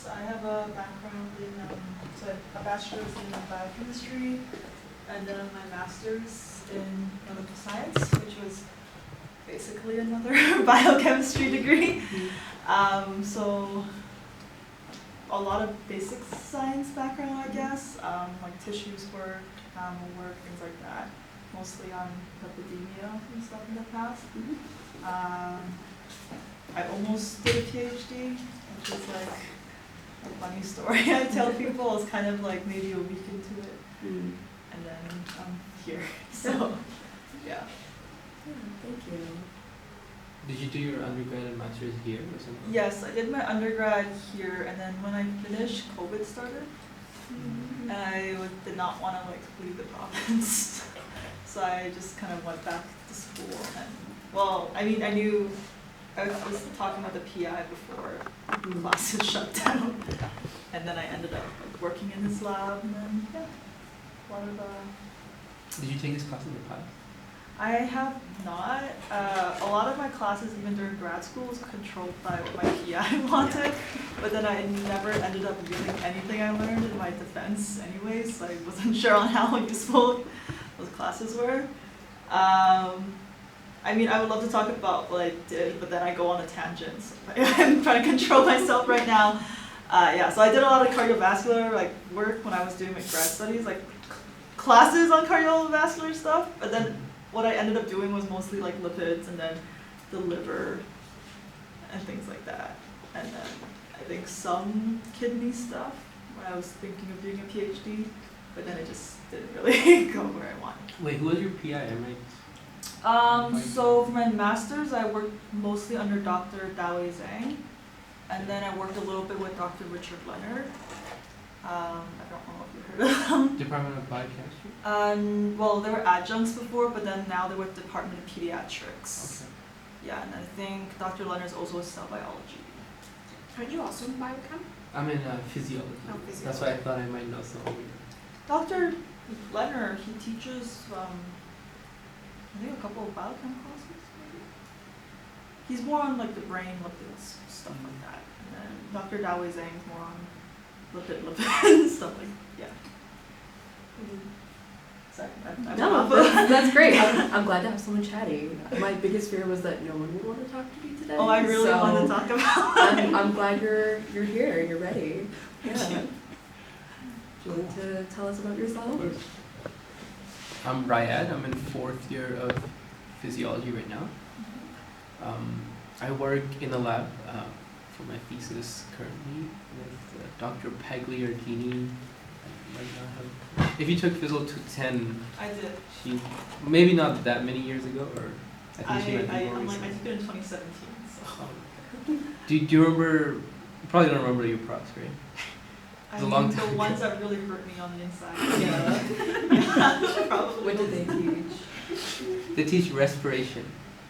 So I have a background in, so a bachelor's in biochemistry, and then my master's in chemical science, which was basically another biochemistry degree. So a lot of basic science background, I guess, like tissues work, animal work, things like that. Mostly on lipidemia and stuff in the past. I almost did a PhD, which is like a funny story I tell people. I was kind of like maybe a week into it, and then I'm here. So, yeah. Thank you. Did you do your undergrad and master's here or something? Yes, I did my undergrad here, and then when I finished, COVID started, and I did not want to like leave the province, so I just kind of went back to school. And well, I mean, I knew I was talking about the PI before classes shut down, and then I ended up like, working in his lab, and then yeah, a lot of Did you take this class in the past? I have not. A lot of my classes, even during grad school, was controlled by what my PI wanted, but then I never ended up using anything I learned in my defense anyways, so I wasn't sure on how useful those classes were. I mean, I would love to talk about what I did, but then I go on a tangent, so I'm trying to control myself right now. Yeah, so I did a lot of cardiovascular like work when I was doing my grad studies, like classes on cardiovascular stuff, but then what I ended up doing was mostly like lipids and then the liver and things like that. And then I think some kidney stuff when I was thinking of doing a PhD, but then it just didn't really go where I wanted. Wait, who was your PI? Am I? So for my master's, I worked mostly under Dr. Dawei Zhang, and then I worked a little bit with Dr. Richard Leonard. I don't know if you heard of them. Department of Biochemistry? Well, they were adjuncts before, but then now they're with Department of Pediatrics. Okay. Yeah, and I think Dr. Leonard is also with cell biology. Aren't you also in biochem? I'm in physiology. Oh, physiology. That's why I thought I might know something. Dr. Leonard, he teaches, I think a couple of biochem classes, maybe. He's more on like the brain lipids, stuff like that. And then Dr. Dawei Zhang is more on lipid stuff like, yeah. Sorry, No, that's great. I'm glad to have someone chatty. My biggest fear was that no one would want to talk to me today. Oh, I really want to talk about I'm glad you're here. You're ready. Yeah. Do you want to tell us about yourself? I'm Rayad. I'm in 4th year of physiology right now. I work in the lab for my thesis currently with Dr. Pagliardini. If you took Physio 210, I did. she maybe not that many years ago, or I think she might be more I'm like, I recent. took it in 2017, so. Do you remember? You probably don't remember your profs, right? I It's a mean, long the time ones ago. that really hurt me on the inside. Yeah. Probably. What did they teach? They teach respiration,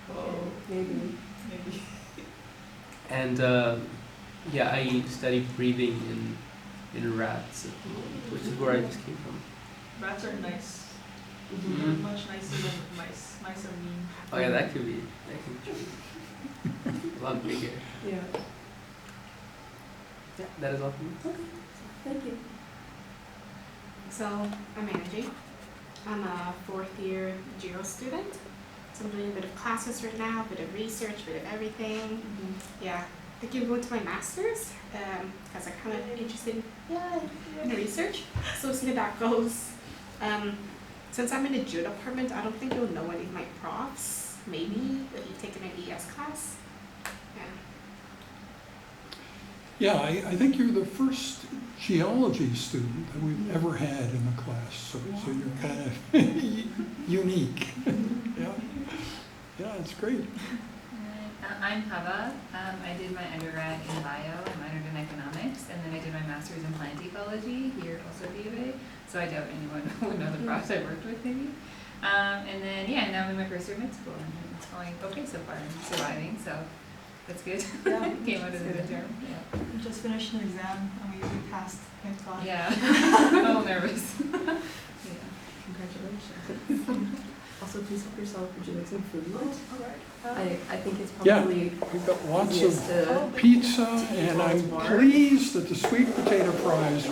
Oh, Maybe. maybe. and yeah, I study breathing in rats at the moment, which is where I just came from. Rats are nice. Mm-hmm. They're much nicer than mice. Mice are mean. Oh yeah, that could be true. A lot bigger. Yeah. Yeah, that is all for me. Okay. Thank you. So I'm Angie. I'm a 4th year geo student. So I'm doing a bit of classes right now, a bit of research, a bit of everything. Yeah, thinking of going to my master's because I'm kind of interested in the research. So we'll see how that goes. Since I'm in the geo department, I don't think you'll know any of my profs. Maybe if you've taken an ES class. Yeah, I think you're the first geology student that we've ever had in the class, so you're kind of unique. Yeah, it's great. I'm Hava. I did my undergrad in bio and minored in economics, and then I did my master's in plant ecology here also at U of A, so I doubt anyone would know the profs I worked with maybe. And then, yeah, now I'm in my 1st year of med school, and it's going okay so far. I'm surviving, so that's good. Yeah. Came out of the midterm. Yeah. We just finished an exam and we passed. Thank God. Yeah. I'm a little nervous. Yeah. Congratulations. Also, please help yourself. Would you like some food? Alright. I think it's Yeah. probably We've got lots easiest of to. pizza, and I'm pleased that the sweet potato fries,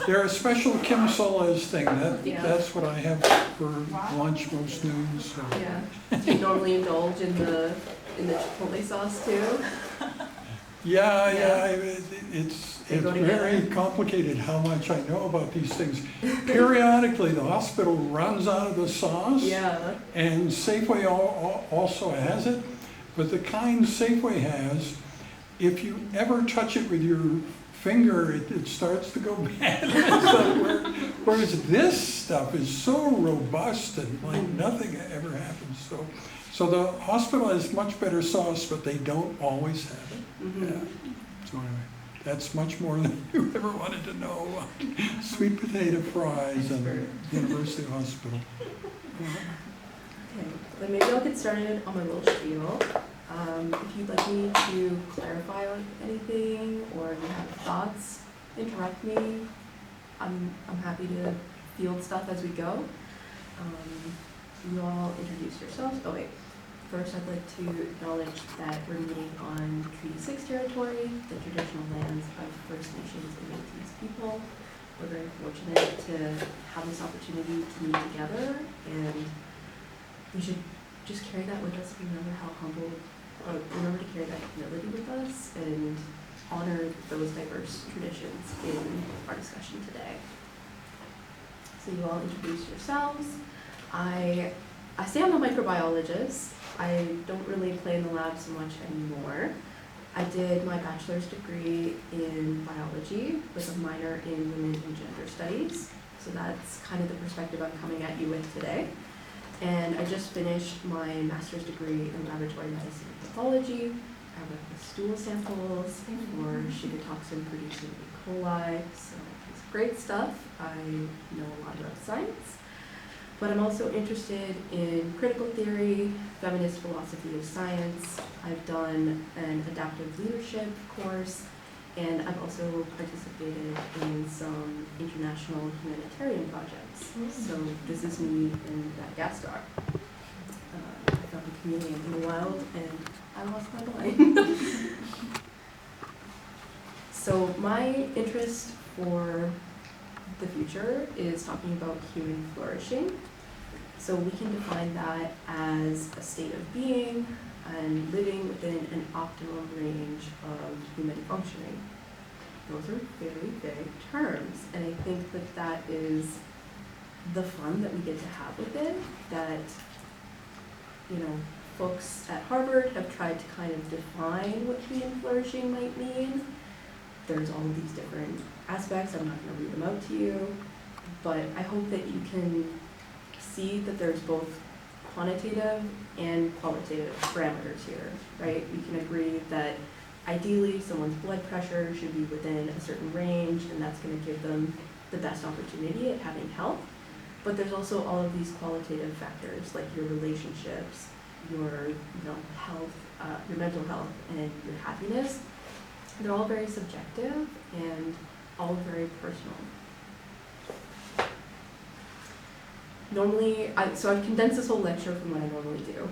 they're a special Kim Solas thing. Yeah. That's what I have for lunch most noons, so. Yeah. Do you normally indulge in the chipotle sauce too? Yeah, it's They go very together. complicated how much I know about these things. Periodically, the hospital runs out of the sauce. Yeah. And Safeway also has it, but the kind Safeway has, if you ever touch it with your finger, it starts to go bad. So whereas this stuff is so robust and like nothing ever happens. So the hospital has much better sauce, but they don't always have it. Mm-hmm. Yeah. So anyway, that's much more than you ever wanted to know. Sweet potato fries and University Hospital. Okay, then maybe I'll get started on my little spiel. If you'd like me to clarify on anything or you have thoughts, interrupt me. I'm happy to field stuff as we go. You all introduce yourselves. Oh wait, first I'd like to acknowledge that we're meeting on Treaty 6 territory, the traditional lands of First Nations and Métis people. We're very fortunate to have this opportunity to meet together, and we should just carry that with us. Remember to carry that humility with us and honor those diverse traditions in our discussion today. So you all introduce yourselves. I say I'm a microbiologist. I don't really play in the lab so much anymore. I did my bachelor's degree in biology with a minor in women and gender studies. So that's kind of the perspective I'm coming at you with today. And I just finished my master's degree in laboratory medicine and pathology. I work with stool samples for sugar toxin producing E. coli. So it's great stuff. I know a lot about science. But I'm also interested in critical theory, feminist philosophy of science. I've done an adaptive leadership course, and I've also participated in some international humanitarian projects. So this is me in Madagascar. I found a chameleon in the wild, and I lost my mind. So my interest for the future is talking about human flourishing. So we can define that as a state of being and living within an optimal range of human functioning. Those are very vague terms, and I think that that is the fun that we get to have with it, that, you know, folks at Harvard have tried to kind of define what human flourishing might mean. There's all of these different aspects. I'm not going to read them out to you, but I hope that you can see that there's both quantitative and qualitative parameters here, right? We can agree that ideally someone's blood pressure should be within a certain range, and that's going to give them the best opportunity at having health. But there's also all of these qualitative factors, like your relationships, your health, your mental health, and your happiness. They're all very subjective and all very personal. Normally, so I've condensed this whole lecture from what I normally do.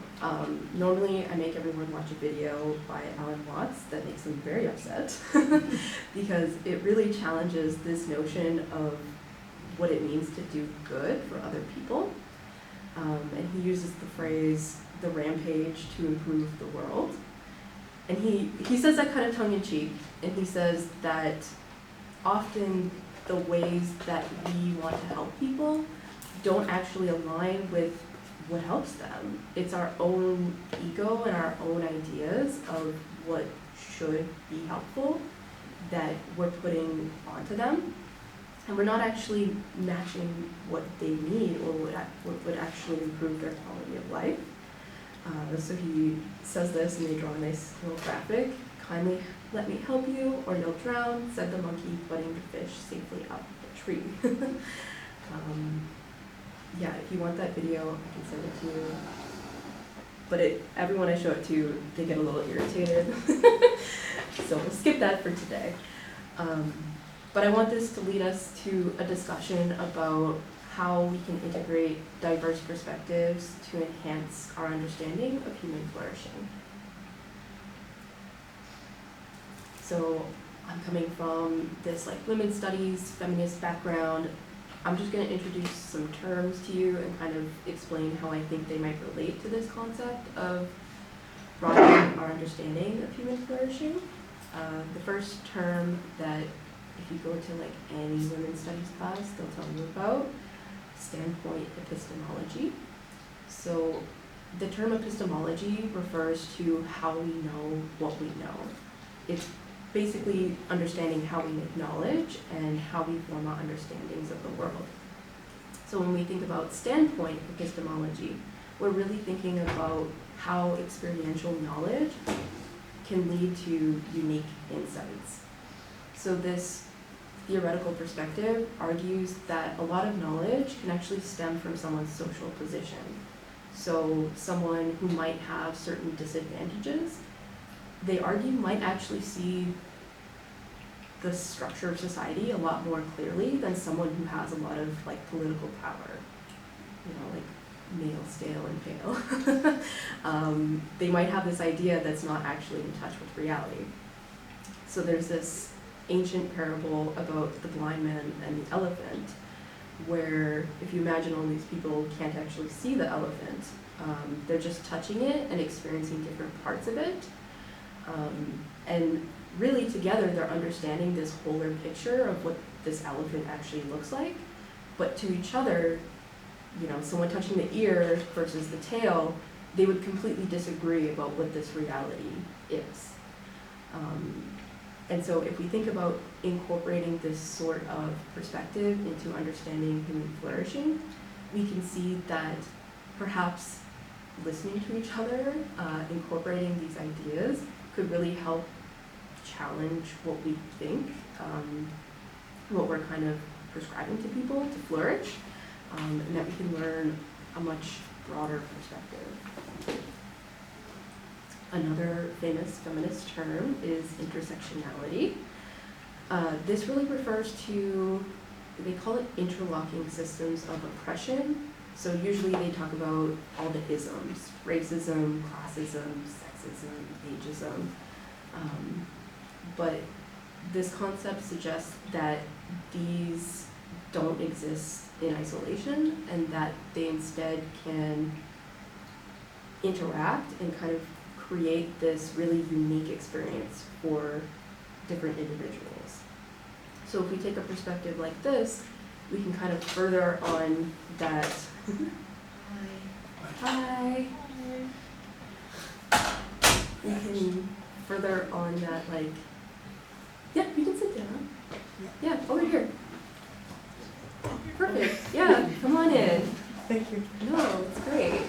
Normally, I make everyone watch a video by Alan Watts that makes them very upset because it really challenges this notion of what it means to do good for other people. And he uses the phrase, the rampage to improve the world. And he says that kind of tongue-in-cheek, and he says that often the ways that we want to help people don't actually align with what helps them. It's our own ego and our own ideas of what should be helpful that we're putting onto them. And we're not actually matching what they need or what would actually improve their quality of life. So he says this, and they draw a nice little graphic. Kindly let me help you, or you'll drown, said the monkey, putting the fish safely up the tree. Yeah, if you want that video, I can send it to you. But everyone I show it to, they get a little irritated. So we'll skip that for today. But I want this to lead us to a discussion about how we can integrate diverse perspectives to enhance our understanding of human flourishing. So I'm coming from this like women's studies, feminist background. I'm just going to introduce some terms to you and kind of explain how I think they might relate to this concept of broadening our understanding of human flourishing. The first term that if you go to like any women's studies class, they'll tell you about, standpoint epistemology. So the term epistemology refers to how we know what we know. It's basically understanding how we make knowledge and how we form our understandings of the world. So when we think about standpoint epistemology, we're really thinking about how experiential knowledge can lead to unique insights. So this theoretical perspective argues that a lot of knowledge can actually stem from someone's social position. So someone who might have certain disadvantages, they argue might actually see the structure of society a lot more clearly than someone who has a lot of like political power, you know, like male, stale, and pale. They might have this idea that's not actually in touch with reality. So there's this ancient parable about the blind man and the elephant, where if you imagine all these people can't actually see the elephant, they're just touching it and experiencing different parts of it. And really together they're understanding this wholer picture of what this elephant actually looks like. But to each other, you know, someone touching the ear versus the tail, they would completely disagree about what this reality is. And so if we think about incorporating this sort of perspective into understanding human flourishing, we can see that perhaps listening to each other, incorporating these ideas could really help challenge what we think, what we're kind of prescribing to people to flourish, and that we can learn a much broader perspective. Another famous feminist term is intersectionality. This really refers to, they call it interlocking systems of oppression. So usually they talk about all the isms, racism, classism, sexism, ageism. But this concept suggests that these don't exist in isolation and that they instead can interact and kind of create this really unique experience for different individuals. So if we take a perspective like this, we can kind of further on that. Hi. We can further on that, like, yeah, you can sit down. Yeah, over here. Perfect. Yeah, come on in. Thank you. No, it's great.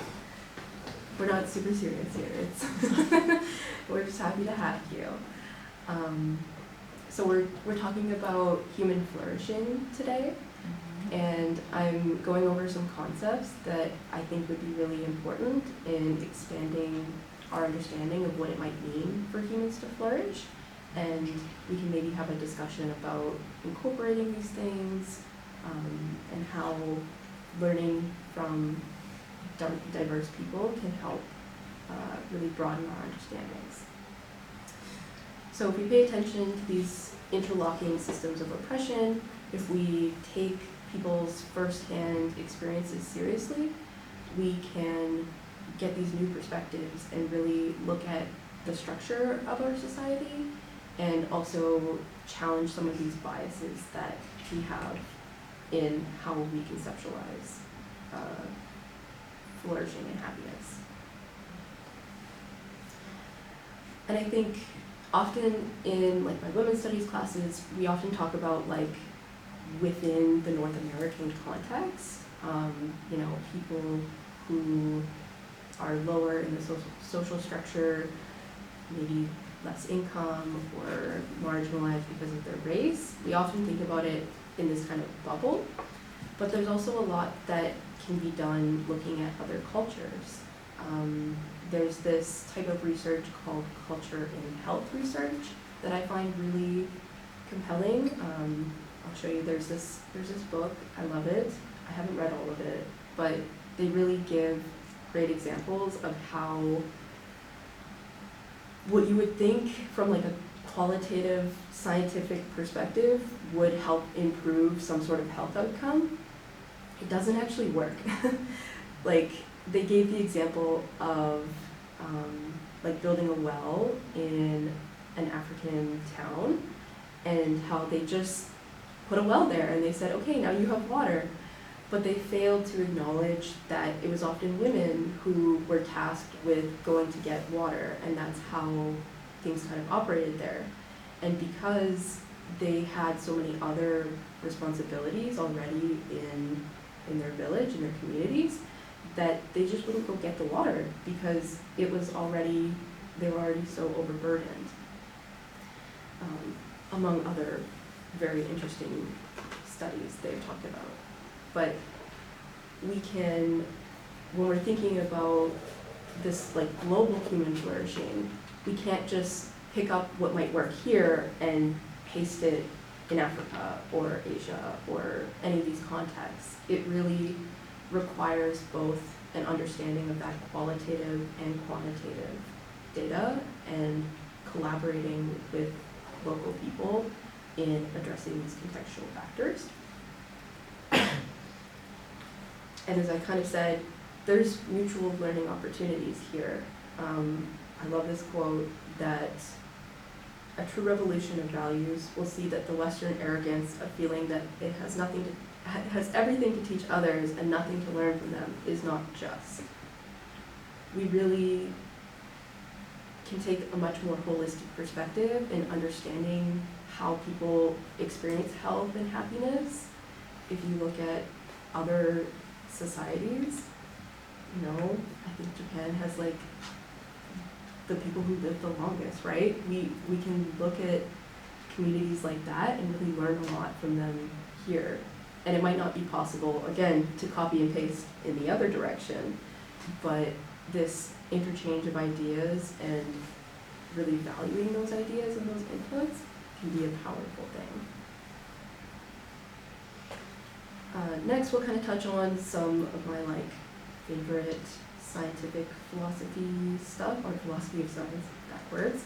We're not super serious here. It's we're just happy to have you. So we're talking about human flourishing today, and I'm going over some concepts that I think would be really important in expanding our understanding of what it might mean for humans to flourish, and we can maybe have a discussion about incorporating these things, and how learning from diverse people can help really broaden our understandings. So if we pay attention to these interlocking systems of oppression, if we take people's firsthand experiences seriously, we can get these new perspectives and really look at the structure of our society and also challenge some of these biases that we have in how we conceptualize flourishing and happiness. And I think often in like my women's studies classes, we often talk about like within the North American context, you know, people who are lower in the social structure, maybe less income or marginalized because of their race. We often think about it in this kind of bubble, but there's also a lot that can be done looking at other cultures. There's this type of research called culture in health research that I find really compelling. I'll show you, there's this book, I love it. I haven't read all of it, but they really give great examples of how what you would think from like a qualitative scientific perspective would help improve some sort of health outcome. It doesn't actually work. Like, they gave the example of like building a well in an African town, and how they just put a well there and they said, okay, now you have water. But they failed to acknowledge that it was often women who were tasked with going to get water, and that's how things kind of operated there. And because they had so many other responsibilities already in their village, in their communities, that they just wouldn't go get the water because it was already, they were already so overburdened. Among other very interesting studies they've talked about. But we can, when we're thinking about this like global human flourishing, we can't just pick up what might work here and paste it in Africa or Asia or any of these contexts. It really requires both an understanding of that qualitative and quantitative data and collaborating with local people in addressing these contextual factors. And as I kind of said, there's mutual learning opportunities here. I love this quote that a true revolution of values will see that the Western arrogance of feeling that it has has everything to teach others and nothing to learn from them is not just. We really can take a much more holistic perspective in understanding how people experience health and happiness. If you look at other societies, you know, I think Japan has like the people who live the longest, right? We can look at communities like that and really learn a lot from them here. And it might not be possible, again, to copy and paste in the other direction, but this interchange of ideas and really valuing those ideas and those inputs can be a powerful thing. Next, we'll kind of touch on some of my favorite scientific philosophy stuff, or philosophy of science backwards.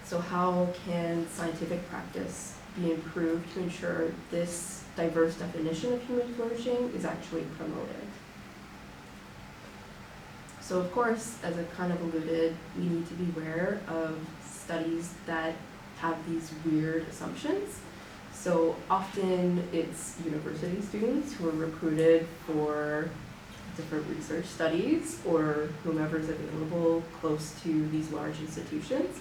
So how can scientific practice be improved to ensure this diverse definition of human flourishing is actually promoted? So of course, as I've kind of alluded, we need to be aware of studies that have these weird assumptions. So often it's university students who are recruited for different research studies or whomever is available close to these large institutions.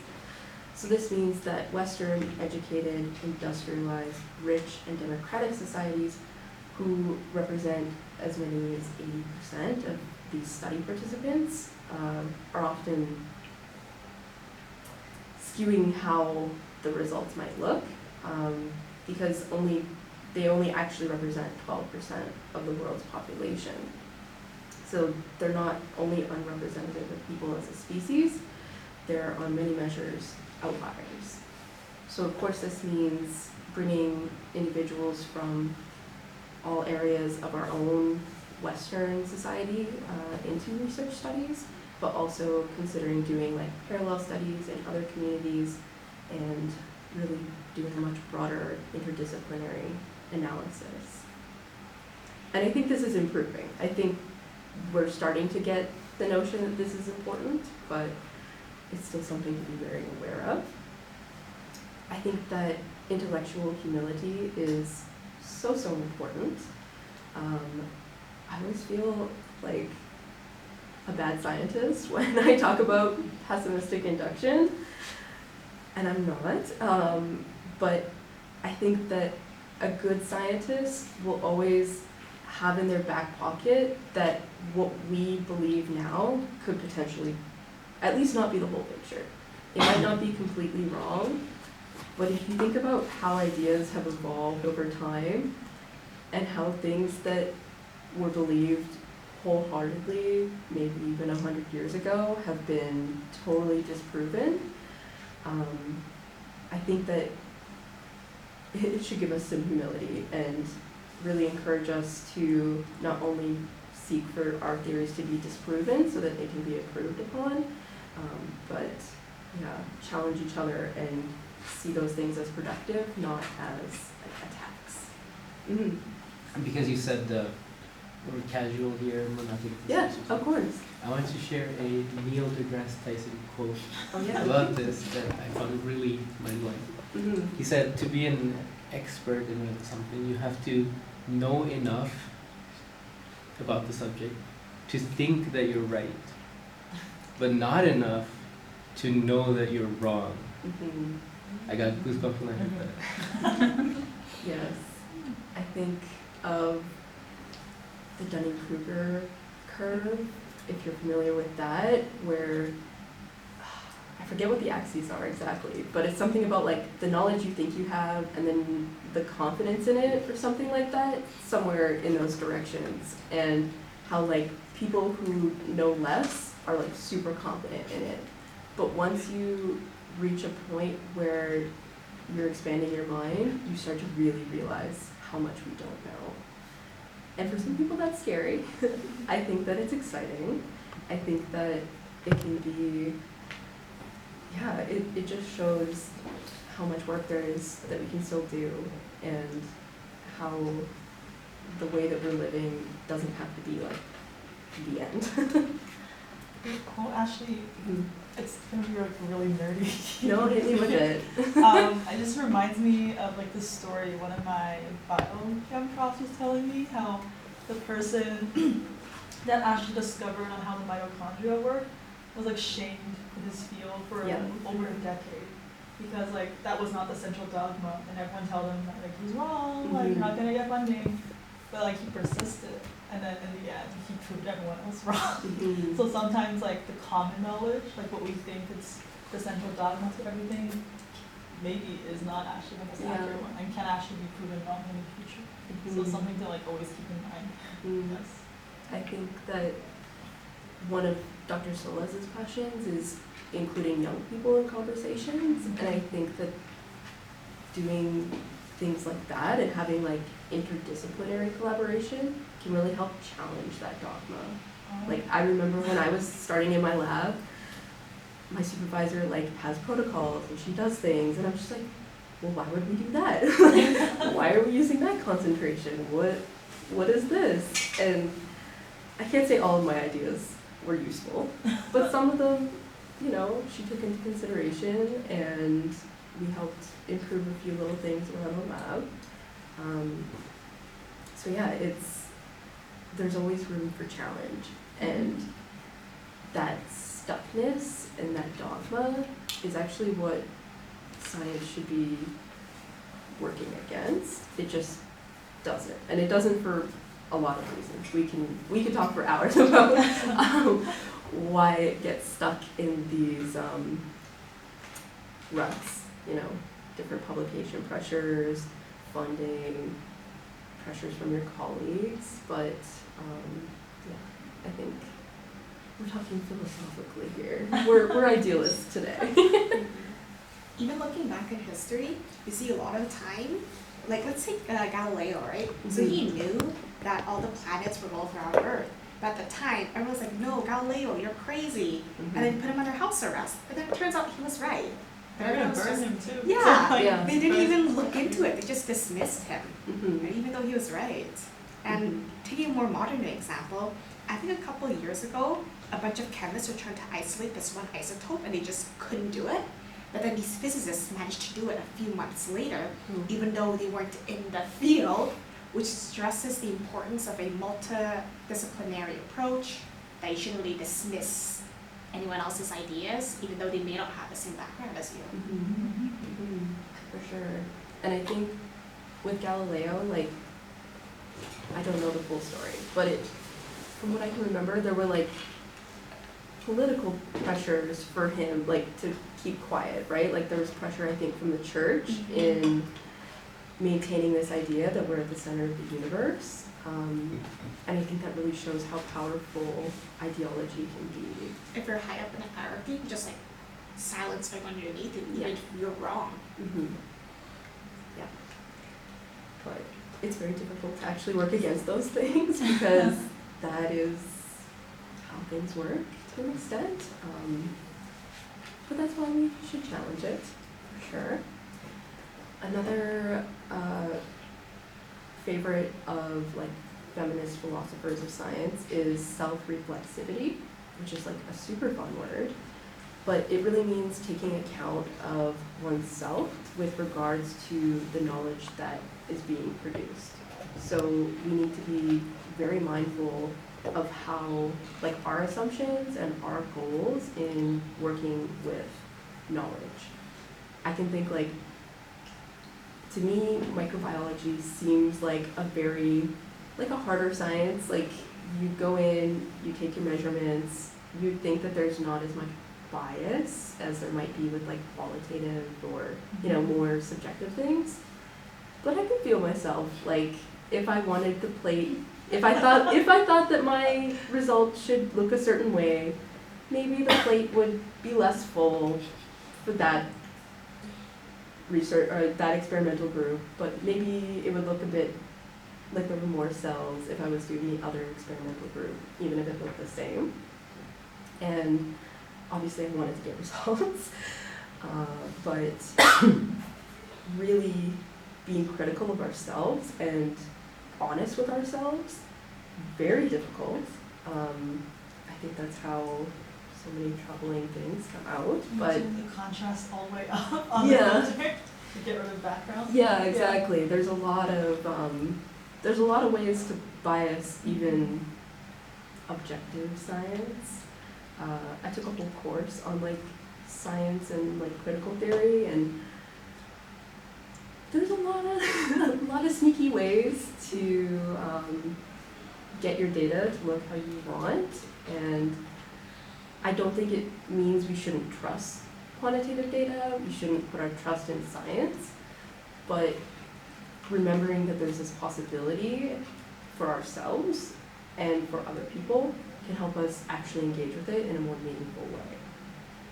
So this means that Western, educated, industrialized, rich, and democratic societies who represent as many as 80% of these study participants are often skewing how the results might look because they only actually represent 12% of the world's population. So they're not only unrepresentative of people as a species, they're on many measures outliers. So of course this means bringing individuals from all areas of our own Western society into research studies, but also considering doing parallel studies in other communities and really doing a much broader interdisciplinary analysis. And I think this is improving. I think we're starting to get the notion that this is important, but it's still something to be very aware of. I think that intellectual humility is so important. I always feel like a bad scientist when I talk about pessimistic induction, and I'm not. But I think that a good scientist will always have in their back pocket that what we believe now could potentially at least not be the whole picture. It might not be completely wrong, but if you think about how ideas have evolved over time and how things that were believed wholeheartedly, maybe even 100 years ago, have been totally disproven, I think that it should give us some humility and really encourage us to not only seek for our theories to be disproven so that they can be approved upon, but yeah, challenge each other and see those things as productive, not as like attacks. Mm-hmm. And because you said we're casual here, we're not taking Yeah, this of course. I want to share a Neil deGrasse Tyson quote Oh yeah. about this that I found really mind-blowing. Mm-hmm. He said, to be an expert in something, you have to know enough about the subject to think that you're right, but not enough to know that you're wrong. Mm-hmm. I got goosebumps when I heard that. Yes. I think of the Dunning-Kruger curve, if you're familiar with that, where I forget what the axes are exactly, but it's something about like the knowledge you think you have and then the confidence in it or something like that, somewhere in those directions, and how like people who know less are like super confident in it. But once you reach a point where you're expanding your mind, you start to really realize how much we don't know. And for some people that's scary. I think that it's exciting. I think that it can be, yeah, it just shows how much work there is that we can still do, and how the way that we're living doesn't have to be like the end. Well, actually, it's gonna be like really nerdy. No, hit me with it. It just reminds me of like this story one of my biochem profs was telling me, how the person that actually discovered on how the mitochondria work was like shamed in his field for Yeah. over a decade, because like that was not the central dogma, and everyone told him that like he's wrong, like you're not gonna get funding, but like he persisted, and then in the end he proved everyone else wrong. Mm-hmm. So sometimes like the common knowledge, like what we think is the central dogma to everything, maybe is not actually the most accurate one, and can actually be proven wrong in the future. So it's something to like always keep in mind. Yes. I think that one of Dr. Solez's passions is including young people in conversations, and I think that doing things like that and having like interdisciplinary collaboration can really help challenge that dogma. Like I remember when I was starting in my lab, my supervisor like has protocols and she does things, and I'm just like, well, why would we do that? Like, why are we using that concentration? What is this? And I can't say all of my ideas were useful, but some of them, you know, she took into consideration, and we helped improve a few little things around the lab. So yeah, there's always room for challenge, and that stuckness and that dogma is actually what science should be working against. It just doesn't, and it doesn't for a lot of reasons. We can talk for hours about why it gets stuck in these ruts, you know, different publication pressures, funding, pressures from your colleagues, but yeah, I think we're talking philosophically here. We're idealists today. Even looking back in history, you see a lot of the time, like let's take Galileo, right? So he knew that all the planets revolve around Earth. But at the time, everyone was like, no, Galileo, you're crazy. And then put him under house arrest. But then it turns out he was right. But They're gonna everyone was burn just, him too. yeah, Like, yeah. they didn't even look into it. They just dismissed him, Mm-hmm. right? Even though he was right. And taking a more modern day example, I think a couple of years ago, a bunch of chemists were trying to isolate this one isotope, and they just couldn't do it. But then these physicists managed to do it a few months later, even though they weren't in the field, which stresses the importance of a multidisciplinary approach, that you shouldn't really dismiss anyone else's ideas, even though they may not have the same background as you. For sure. And I think with Galileo, like, I don't know the full story, but from what I can remember, there were like political pressures for him, like, to keep quiet, right? Like there was pressure, I think, from the church in maintaining this idea that we're at the center of the universe. And I think that really shows how powerful ideology can be. If you're high up in a hierarchy, you just like silence them underneath, and even if you're wrong. Yeah. But it's very difficult to actually work against those things because that is how things work to an extent. But that's why we should challenge it, for sure. Another favorite of like feminist philosophers of science is self-reflexivity, which is like a super fun word, but it really means taking account of oneself with regards to the knowledge that is being produced. So we need to be very mindful of how, like, our assumptions and our goals in working with knowledge. I can think, like, to me, microbiology seems like a very, like a harder science. Like, you go in, you take your measurements, you'd think that there's not as much bias as there might be with like qualitative or, you know, more subjective things. But I can feel myself, like, if I wanted the plate, if I thought that my results should look a certain way, maybe the plate would be less full for that research or that experimental group, but maybe it would look a bit like there were more cells if I was doing the other experimental group, even if it looked the same. And obviously I wanted to get results, but really being critical of ourselves and honest with ourselves, very difficult. I think that's how so many troubling things come out. But the contrast all the way up on yeah. the filter to get rid of background. Yeah, exactly. There's a lot of ways to bias even objective science. I took a whole course on like science and like critical theory, and there's a lot of sneaky ways to get your data to look how you want, and I don't think it means we shouldn't trust quantitative data, we shouldn't put our trust in science, but remembering that there's this possibility for ourselves and for other people can help us actually engage with it in a more meaningful way.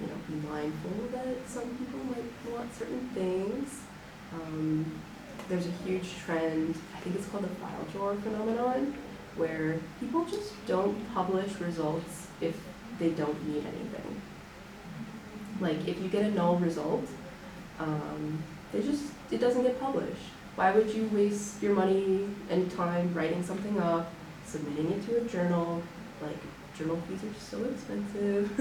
You know, be mindful that some people might want certain things. There's a huge trend, I think it's called the file drawer phenomenon, where people just don't publish results if they don't mean anything. Like, if you get a null result, it doesn't get published. Why would you waste your money and time writing something up, submitting it to a journal? Like, journal fees are so expensive.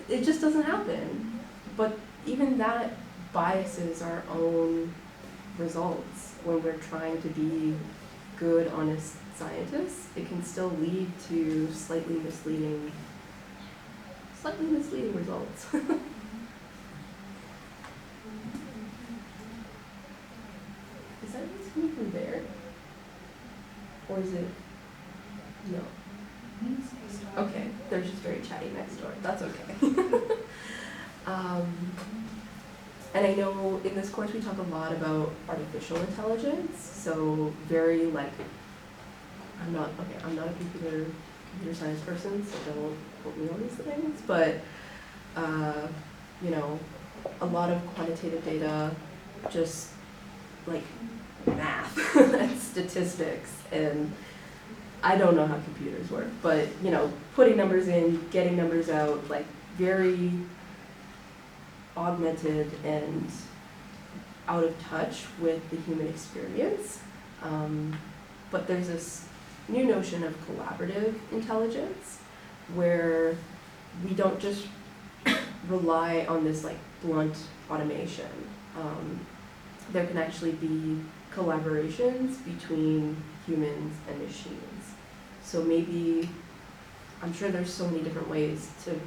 It just doesn't happen. But even that biases our own results. When we're trying to be good, honest scientists, it can still lead to slightly misleading results. Is that what's coming from there? Or is it? No. Okay, they're just very chatty next door. That's okay. And I know in this course we talk a lot about artificial intelligence, so very like, I'm not a computer science person, so don't quote me on these things, but you know, a lot of quantitative data, just like math and statistics, and I don't know how computers work, but you know, putting numbers in, getting numbers out, like very augmented and out of touch with the human experience. But there's this new notion of collaborative intelligence where we don't just rely on this like blunt automation. There can actually be collaborations between humans and machines. So maybe, I'm sure there's so many different ways to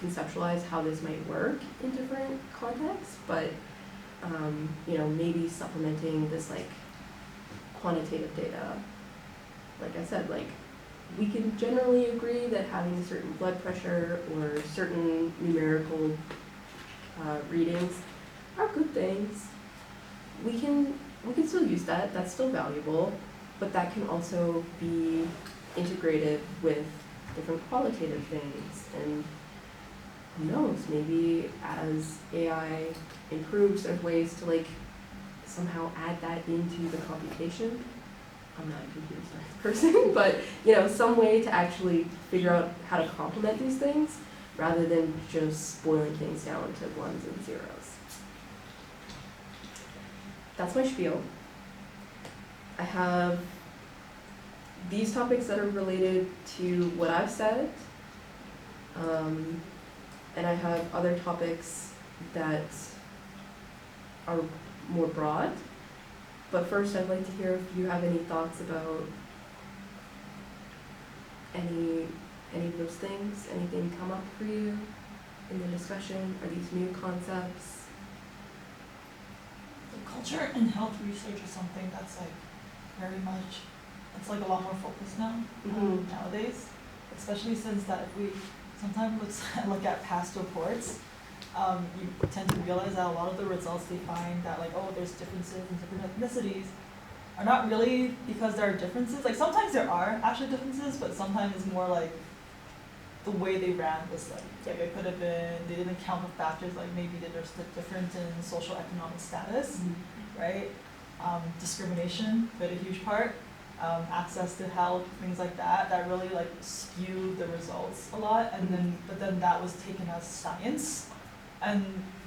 conceptualize how this might work in different contexts, but you know, maybe supplementing this like quantitative data. Like I said, like we can generally agree that having a certain blood pressure or certain numerical readings are good things. We can still use that, that's still valuable, but that can also be integrated with different qualitative things. And who knows, maybe as AI improves, there's ways to like somehow add that into the computation. I'm not a computer science person, but some way to actually figure out how to complement these things rather than just boiling things down to ones and zeros. That's my spiel. I have these topics that are related to what I've said, and I have other topics that are more broad. But first, I'd like to hear if you have any thoughts about any of those things. Anything come up for you in the discussion? Are these new concepts? The culture and health research is something that's like very much, it's like a lot more focused now nowadays, especially since that if we sometimes look at past reports, you tend to realize that a lot of the results they find that like, oh, there's differences in different ethnicities are not really because there are differences. Like sometimes there are actually differences, but sometimes it's more like the way they ran the study. Like it could have been, they didn't count the factors like maybe there's the difference in social economic status, right? Discrimination played a huge part. Access to health, things like that, that really like skewed the results a lot, and but then that was taken as science. And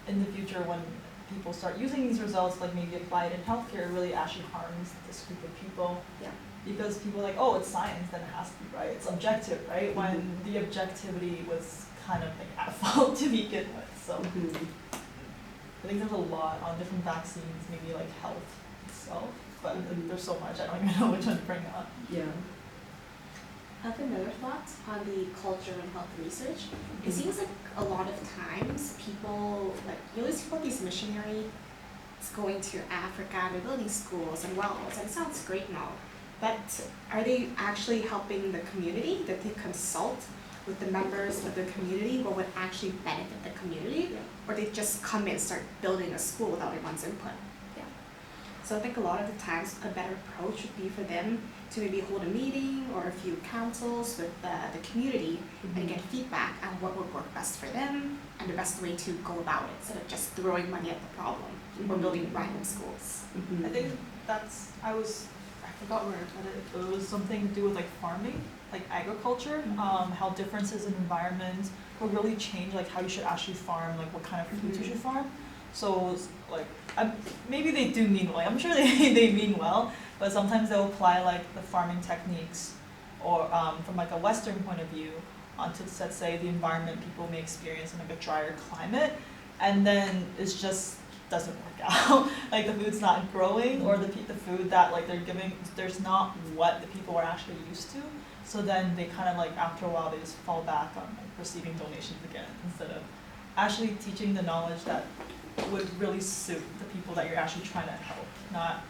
in the future, when people start using these results, like maybe applied in healthcare, it really actually harms this group of people. Yeah. Because people are like, oh, it's science, then it has to be right. It's objective, right? When the objectivity was kind of like at fault to begin with. So I think there's a lot on different vaccines, maybe like health itself, but there's so much, I don't even know which one to bring up. Yeah. I have another thought on the culture and health research. It seems like a lot of times people, like, you always hear about these missionaries going to Africa, they're building schools and wells, and it sounds great and all, but are they actually helping the community? That they consult with the members of the community what would actually benefit the community? Or they just come in and start building a school without anyone's input? So I think a lot of the times a better approach would be for them to maybe hold a meeting or a few councils with the community and get feedback on what would work best for them and the best way to go about it, instead of just throwing money at the problem or building random schools. I think that's, I forgot where, but it was something to do with like farming, like agriculture, how differences in environment will really change like how you should actually farm, like what kind of foods you should farm. So like, maybe they do mean well, I'm sure they mean well, but sometimes they'll apply like the farming techniques or from like a Western point of view onto, let's say, the environment people may experience in like a drier climate, and then it's just doesn't work out. Like the food's not growing, or the food that like they're giving, there's not what the people are actually used to. So then they kind of like, after a while, they just fall back on like receiving donations again, instead of actually teaching the knowledge that would really suit the people that you're actually trying to help. Not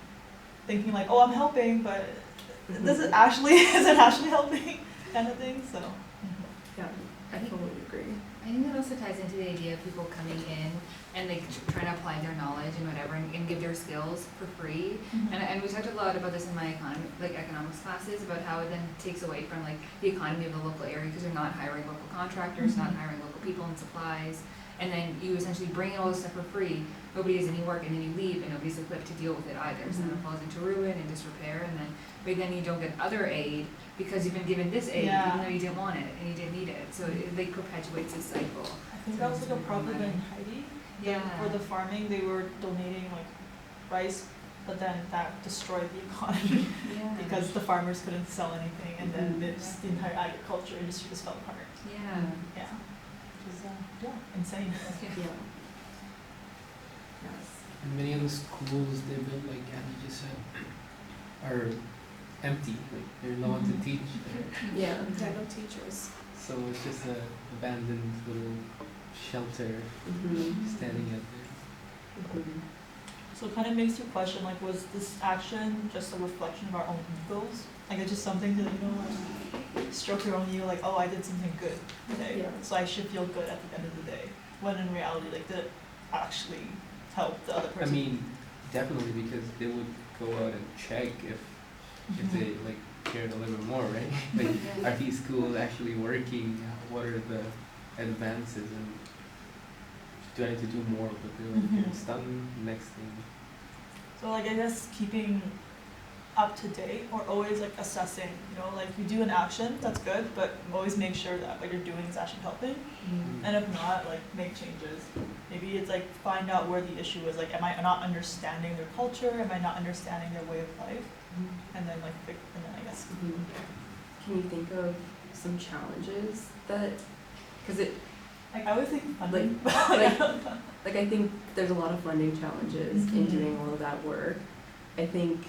thinking like, oh, I'm helping, but is it actually helping, kind of thing. So Yeah, I totally agree. I think that also ties into the idea of people coming in and like trying to apply their knowledge and whatever and give their skills for free. And we talked a lot about this in my economics classes, about how it then takes away from like the economy of the local area, because you're not hiring local contractors, not hiring local people and supplies. And then you essentially bring in all this stuff for free, nobody does any work, and then you leave and nobody's equipped to deal with it either. So then it falls into ruin and disrepair, and then you don't get other aid because you've been given this aid even though you didn't want it and you didn't need it. So it like perpetuates this cycle. I think that was like a problem in Haiti. For the farming, they were donating like rice, but then that destroyed the economy because the farmers couldn't sell anything, and then the entire agriculture industry just fell apart. Yeah. Which is insane. Yes. And many of the schools they built, like Andy just said, are empty. Like there's no one to teach there. Yeah. No teachers. So it's just a abandoned little shelter standing out there. So it kind of makes you question, like, was this action just a reflection of our own egos? Like, it's just something to, like, stroke your own ego, like, oh, I did something good today, so I should feel good at the end of the day. When in reality, like, did it actually help the other person? I mean, definitely, because they would go out and check if they like cared a little bit more, right? Like, are these schools actually working? What are the advances, and do I need to do more? But they're like, it's done. Next thing. So like I guess keeping up to date or always like assessing, you know, like you do an action, that's good, but always make sure that what you're doing is actually helping. And if not, like make changes. Maybe it's like find out where the issue is, like am I not understanding their culture, am I not understanding their way of life? And then like and then I guess. Can you think of some challenges that, because it, Like I would think funding. like I think there's a lot of funding challenges in doing all of that work. I think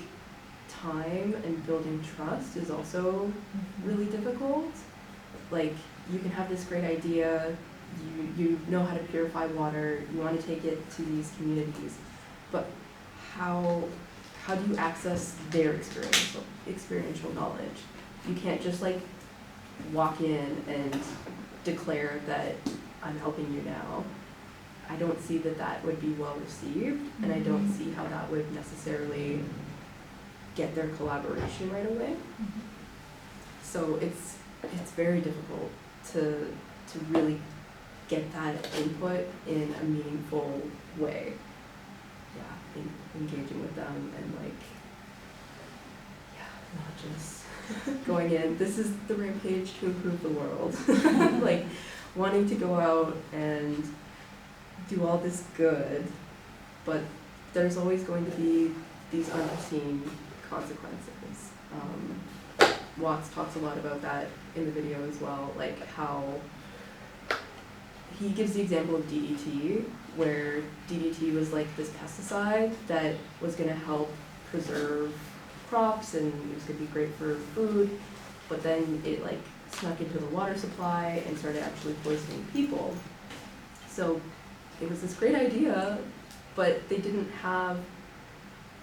time and building trust is also really difficult. Like you can have this great idea, you know how to purify water, you want to take it to these communities, but how do you access their experiential knowledge? You can't just like walk in and declare that I'm helping you now. I don't see that that would be well received, and I don't see how that would necessarily get their collaboration right away. So it's very difficult to really get that input in a meaningful way. Yeah, engaging with them and like, yeah, not just going in, this is the rampage to improve the world. Like wanting to go out and do all this good, but there's always going to be these unforeseen consequences. Watts talks a lot about that in the video as well, like how he gives the example of DDT, where DDT was like this pesticide that was going to help preserve crops and it was going to be great for food, but then it like snuck into the water supply and started actually poisoning people. So it was this great idea, but they didn't have,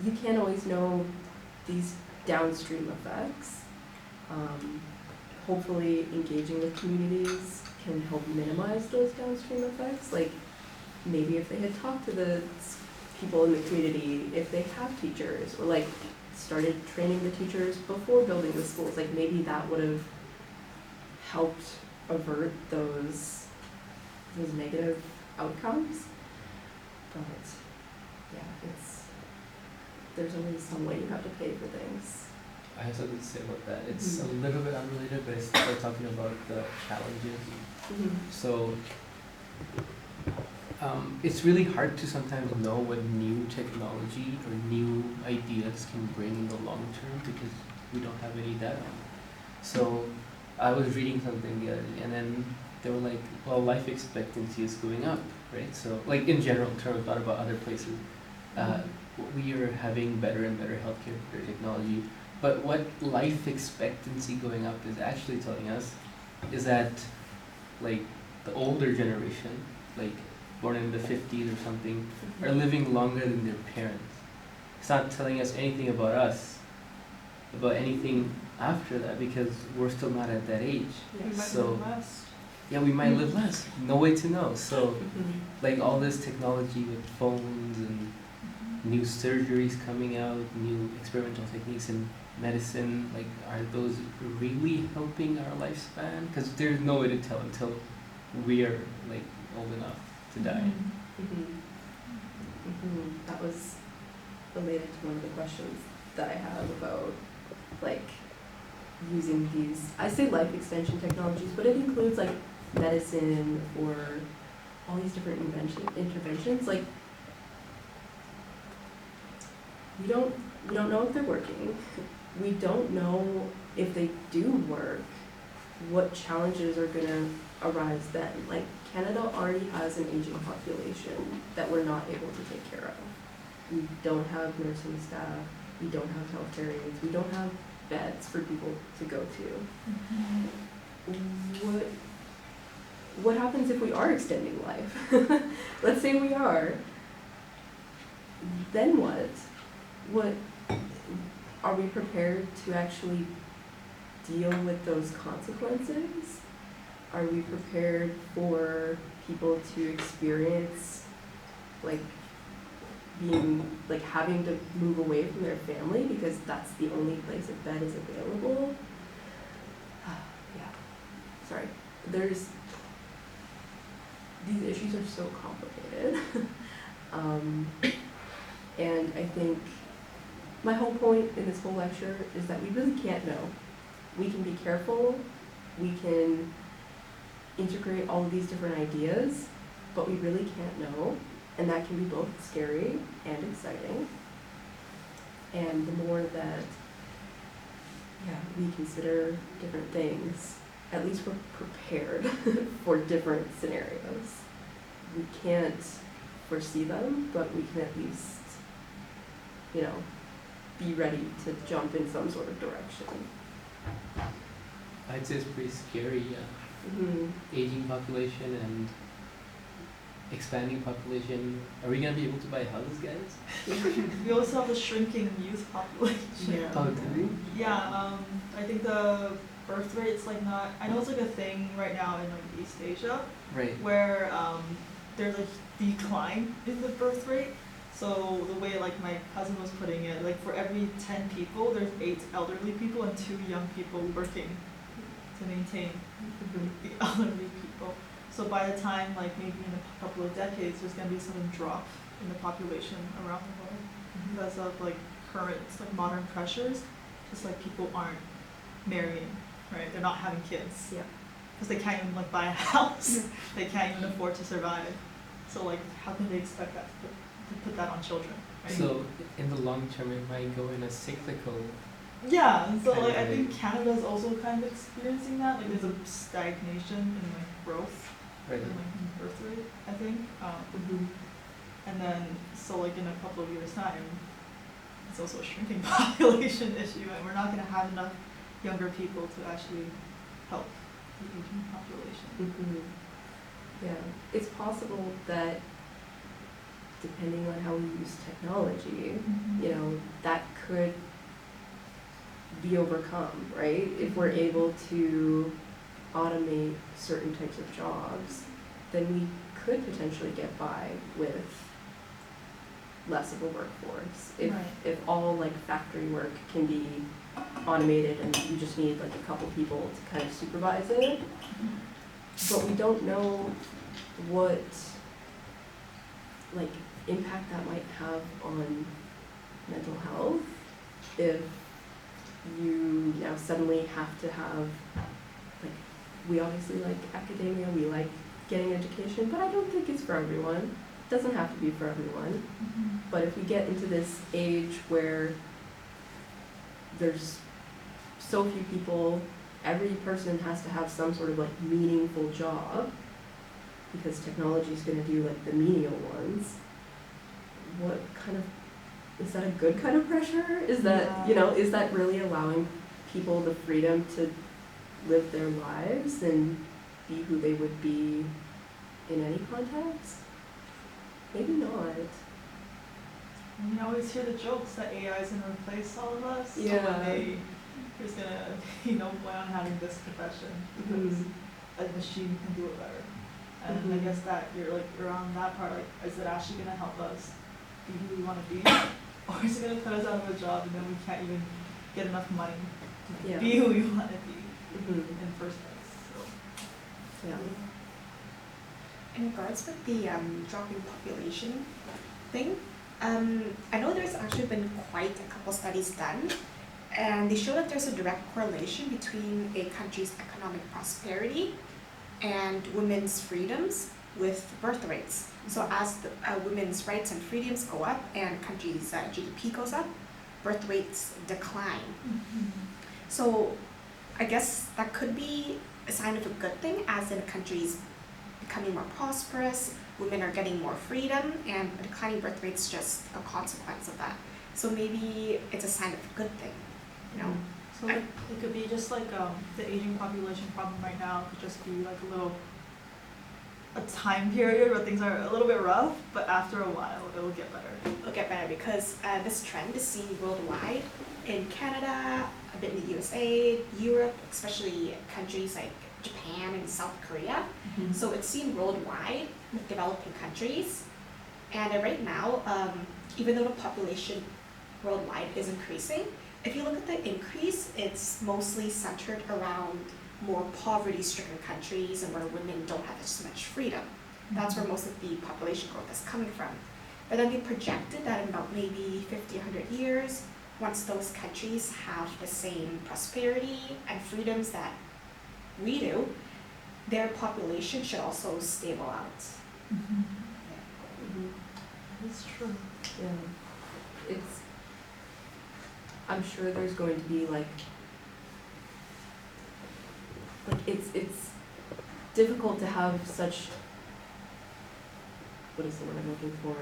you can't always know these downstream effects. Hopefully engaging with communities can help minimize those downstream effects. Like maybe if they had talked to the people in the community, if they have teachers, or like started training the teachers before building the schools, like maybe that would have helped avert those negative outcomes. But yeah, there's always some way you have to pay for things. I have something to say about that. It's a little bit unrelated, but it's still talking about the challenges. So it's really hard to sometimes know what new technology or new ideas can bring in the long term because we don't have any data. So I was reading something the other day, and then they were like, well, life expectancy is going up, right? So like in general terms, not about other places. We are having better and better healthcare, better technology. But what life expectancy going up is actually telling us is that like the older generation, like born in the 50s or something, are living longer than their parents. It's not telling us anything about us, about anything after that, because we're still not at that age. We might So live less. yeah, we might live less. No way to know. So like all this technology with phones and new surgeries coming out, new experimental techniques in medicine, like are those really helping our lifespan? Because there's no way to tell until we are like old enough to die. That was related to one of the questions that I have about like using these, I say life extension technologies, but it includes like medicine or all these different interventions. Like we don't know if they're working. We don't know if they do work, what challenges are gonna arise then. Like Canada already has an aging population that we're not able to take care of. We don't have nursing staff, we don't have healthcare aides, we don't have beds for people to go to. What happens if we are extending life? Let's say we are. Then what? What are we prepared to actually deal with those consequences? Are we prepared for people to experience like being like having to move away from their family because that's the only place a bed is available? Yeah. Sorry. These issues are so complicated. And I think my whole point in this whole lecture is that we really can't know. We can be careful, we can integrate all of these different ideas, but we really can't know. And that can be both scary and exciting. And the more that we consider different things, at least we're prepared for different scenarios. We can't foresee them, but we can at least, be ready to jump in some sort of direction. I'd say it's pretty scary, Mm-hmm. aging population and expanding population. Are we gonna be able to buy houses, guys? We also have a shrinking youth population. Yeah. Oh, do we? Yeah, I think the birth rate's like not, I know it's like a thing right now in like East Asia, Right. where there's a decline in the birth rate. So the way like my cousin was putting it, like for every 10 people, there's 8 elderly people and 2 young people working to maintain the elderly people. So by the time like maybe in a couple of decades, there's gonna be some drop in the population around the world because of like current like modern pressures. Just like people aren't marrying, right? They're not having kids. Yeah. Because they can't even like buy a house. They can't even afford to survive. So like how can they expect that to put that on children, right? So in the long term, it might go in a cyclical. Yeah, so kind like of I way. think Canada's also kind of experiencing that. Like there's a stagnation in like growth Right. in like birth rate, I think. And then so like in a couple of years' time, it's also a shrinking population issue, and we're not going to have enough younger people to actually help the aging population. Mm-hmm. Yeah, it's possible that depending on how we use technology, that could be overcome, right? If we're able to automate certain types of jobs, then we could potentially get by with less of a workforce. If all like factory work can be automated and you just need like a couple people to kind of supervise it, but we don't know what like impact that might have on mental health if you now suddenly have to have like, we obviously like academia, we like getting education, but I don't think it's for everyone. It doesn't have to be for everyone. But if we get into this age where there's so few people, every person has to have some sort of like meaningful job because technology is going to do like the menial ones. What kind of, is that a good kind of pressure? Is that, is that really allowing people the freedom to live their lives and be who they would be in any context? Maybe not. You always hear the jokes that AI is going to replace all of us. Yeah. So one day there's going to be no point on having this profession because a machine can do it better. And I guess that you're on that part, like, is it actually going to help us be who we want to be? Or is it going to put us out of a job and then we can't even get enough money to be who we want to be in the first place? So. Yeah. In regards with the dropping population thing, I know there's actually been quite a couple studies done, and they show that there's a direct correlation between a country's economic prosperity and women's freedoms with birth rates. So as the women's rights and freedoms go up and countries' GDP goes up, birth rates decline. So I guess that could be a sign of a good thing, as in countries becoming more prosperous, women are getting more freedom, and declining birth rates just a consequence of that. So maybe it's a sign of a good thing, So it could be just like the aging population problem right now could just be like a time period where things are a little bit rough, but after a while it'll get better. It'll get better because this trend is seen worldwide, in Canada, a bit in the USA, Europe, especially countries like Japan and South Korea. So it's seen worldwide with developing countries. And right now, even though the population worldwide is increasing, if you look at the increase, it's mostly centered around more poverty-stricken countries and where women don't have as much freedom. That's where most of the population growth is coming from. But then they projected that in about maybe 50, 100 years, once those countries have the same prosperity and freedoms that we do, their population should also stable out. That's true. Yeah. I'm sure there's going to be like it's difficult to have such, what is the word I'm looking for?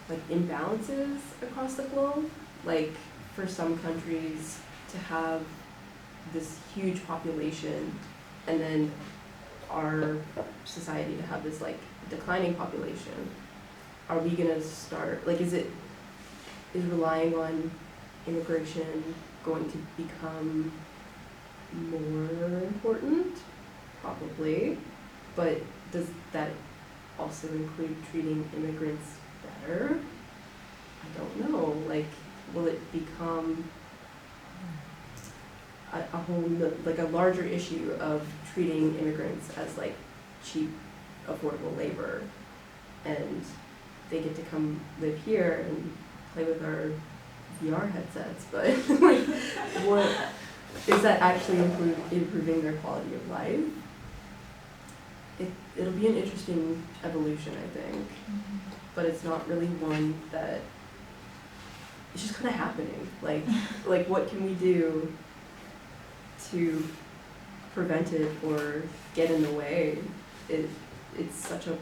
Like imbalances across the globe. Like for some countries to have this huge population and then our society to have this like declining population. Are we gonna start, like is relying on immigration going to become more important? Probably, but does that also include treating immigrants better? I don't know, like, will it become a whole, like a larger issue of treating immigrants as like cheap, affordable labor, and they get to come live here and play with our VR headsets, but like, what is that actually improving their quality of life? It'll be an interesting evolution, I think, but it's not really one that it's just kind of happening. Like what can we do to prevent it or get in the way? It's such a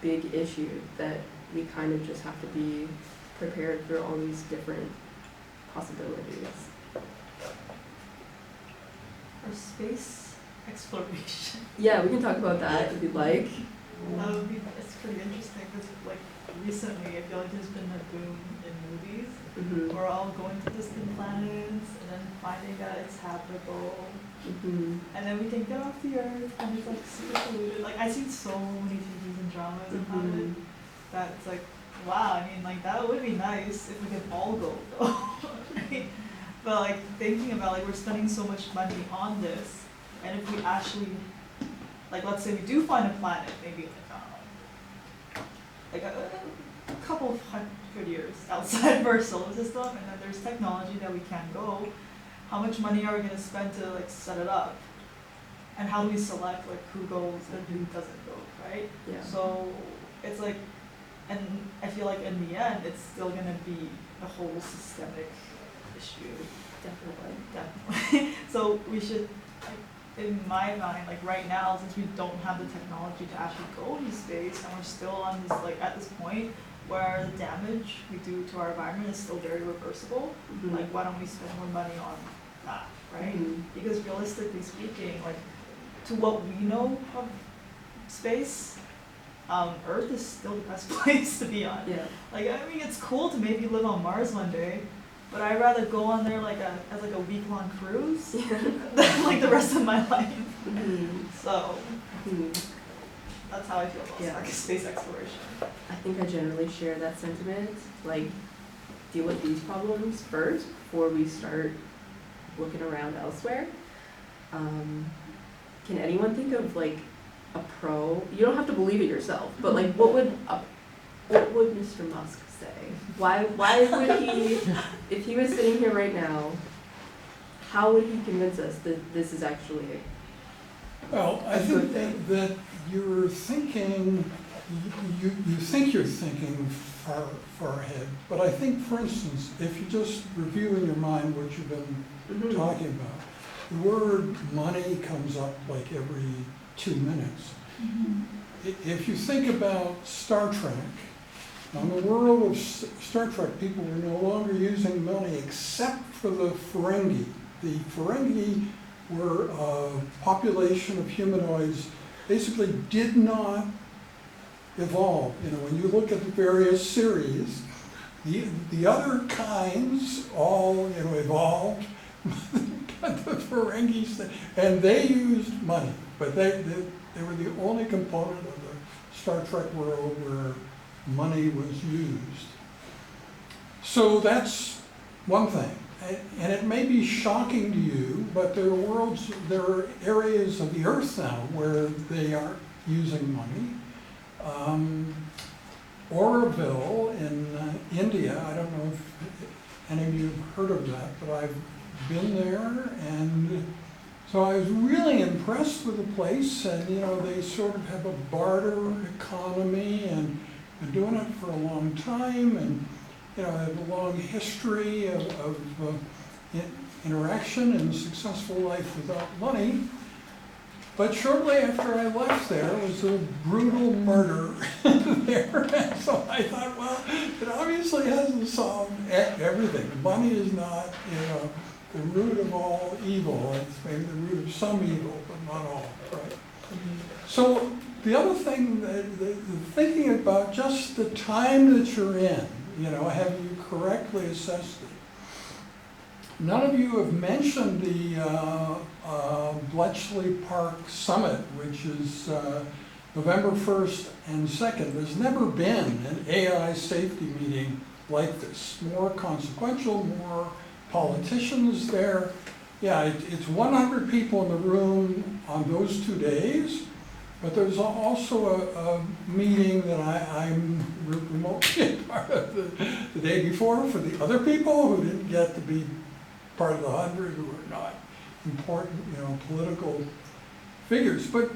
big issue that we kind of just have to be prepared for all these different possibilities. For space exploration. Yeah, we can talk about that if you'd like. It's pretty interesting because like recently I feel like there's been a boom in movies. Mm-hmm. We're all going to distant planets and then finding that it's habitable. Mm-hmm. And then we can get off the Earth and it's like super polluted. Like I've seen so many TVs and dramas about it that it's like, wow, I mean like that would be nice if we could all go though. Right? But like thinking about like we're spending so much money on this, and if we actually, like let's say we do find a planet, maybe like a couple of 100 years outside of our solar system, and then there's technology that we can go. How much money are we gonna spend to like set it up? And how do we select like who goes and who doesn't go, right? Yeah. So it's like, and I feel like in the end, it's still gonna be a whole systemic issue. Definitely. So we should, like, in my mind, like right now, since we don't have the technology to actually go into space, and we're still on this, like at this point where the damage we do to our environment is still very reversible, like why don't we spend more money on that, right? Because realistically speaking, like to what we know of space, Earth is still the best place to be on. Yeah. Like I mean, it's cool to maybe live on Mars one day, but I'd rather go on there like as a week-long cruise than like the rest of my life. So that's how I feel about space exploration. I think I generally share that sentiment. Like, deal with these problems first before we start looking around elsewhere. Can anyone think of like a pro? You don't have to believe it yourself, but like, what would Mr. Musk say? Why would he, if he was sitting here right now, how would he convince us that this is actually Well, I think that you're thinking, you think you're thinking far ahead, but I think, for instance, if you just review in your mind what you've been talking about, the word money comes up like every 2 minutes. If you think about Star Trek, in the world of Star Trek, people were no longer using money except for the Ferengi. The Ferengi were a population of humanoids, basically did not evolve. You know, when you look at the various series, the other kinds all evolved, but the Ferengis, and they used money, but they were the only component of the Star Trek world where money was used. So that's one thing. And it may be shocking to you, but there are areas of the earth now where they aren't using money. Oroville in India. I don't know if any of you have heard of that, but I've been there, and so I was really impressed with the place. And they sort of have a barter economy and been doing it for a long time, and have a long history of interaction and successful life without money. But shortly after I left there was a brutal murder there. And so I thought, well, it obviously hasn't solved everything. Money is not, the root of all evil. It's maybe the root of some evil, but not all, right? So the other thing, the thinking about just the time that you're in, have you correctly assessed it? None of you have mentioned the Bletchley Park Summit, which is November 1st and 2nd. There's never been an AI safety meeting like this. More consequential, more politicians there. Yeah, it's 100 people in the room on those 2 days, but there's also a meeting that I'm remotely part of the day before for the other people who didn't get to be part of the 100 who are not important, political figures. But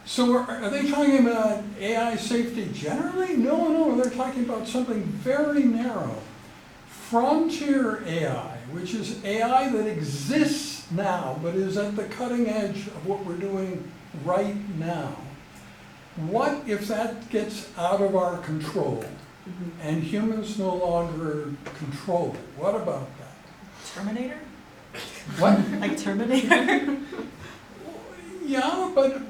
so are they talking about AI safety generally? No, they're talking about something very narrow. Frontier AI, which is AI that exists now, but is at the cutting edge of what we're doing right now. What if that gets out of our control and humans no longer control it? What about that? Terminator? What? Like Terminator? Yeah, but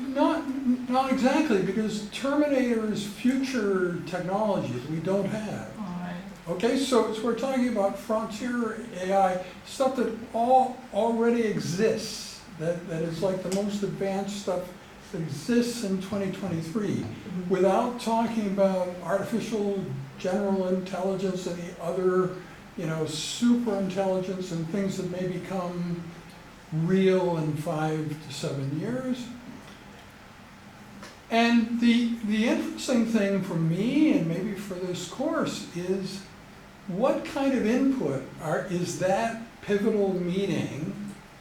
not exactly, because Terminator is future technology that we don't have. Okay, so we're talking about frontier AI, stuff that already exists, that is like the most advanced stuff that exists in 2023, without talking about artificial general intelligence and the other, super intelligence and things that may become real in 5 to 7 years. And the interesting thing for me, and maybe for this course, is what kind of input is that pivotal meeting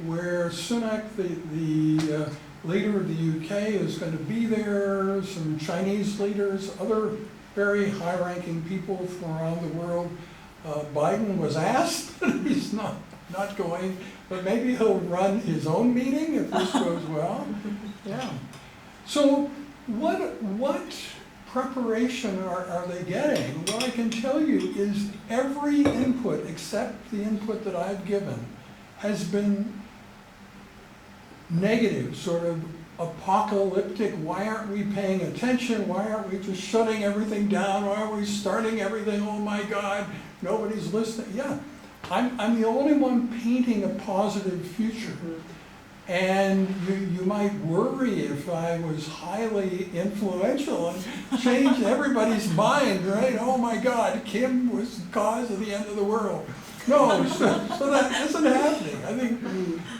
where Sunak, the leader of the UK, is going to be there, some Chinese leaders, other very high-ranking people from around the world. Biden was asked, but he's not going, but maybe he'll run his own meeting if this goes well. Yeah. So what preparation are they getting? What I can tell you is every input, except the input that I've given, has been negative, sort of apocalyptic. Why aren't we paying attention? Why aren't we just shutting everything down? Why are we starting everything? Oh my God, nobody's listening. Yeah, I'm the only one painting a positive future. And you might worry if I was highly influential and changed everybody's mind, right? Oh my God, Kim was the cause of the end of the world. No, so that isn't happening. I think,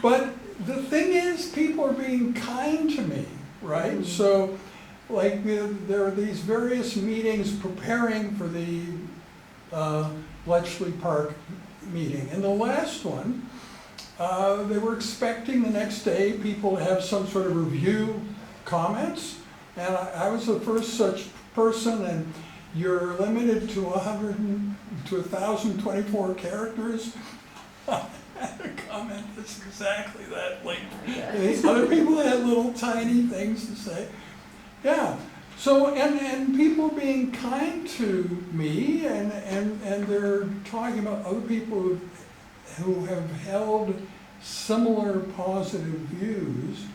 but the thing is, people are being kind to me, right? So, like, there are these various meetings preparing for the Bletchley Park meeting. And the last one, they were expecting the next day people to have some sort of review comments, and I was the first such person, and you're limited to 1,024 characters. I had a comment that's exactly that length. Other people had little tiny things to say. Yeah. So, and people being kind to me, and they're talking about other people who have held similar positive views,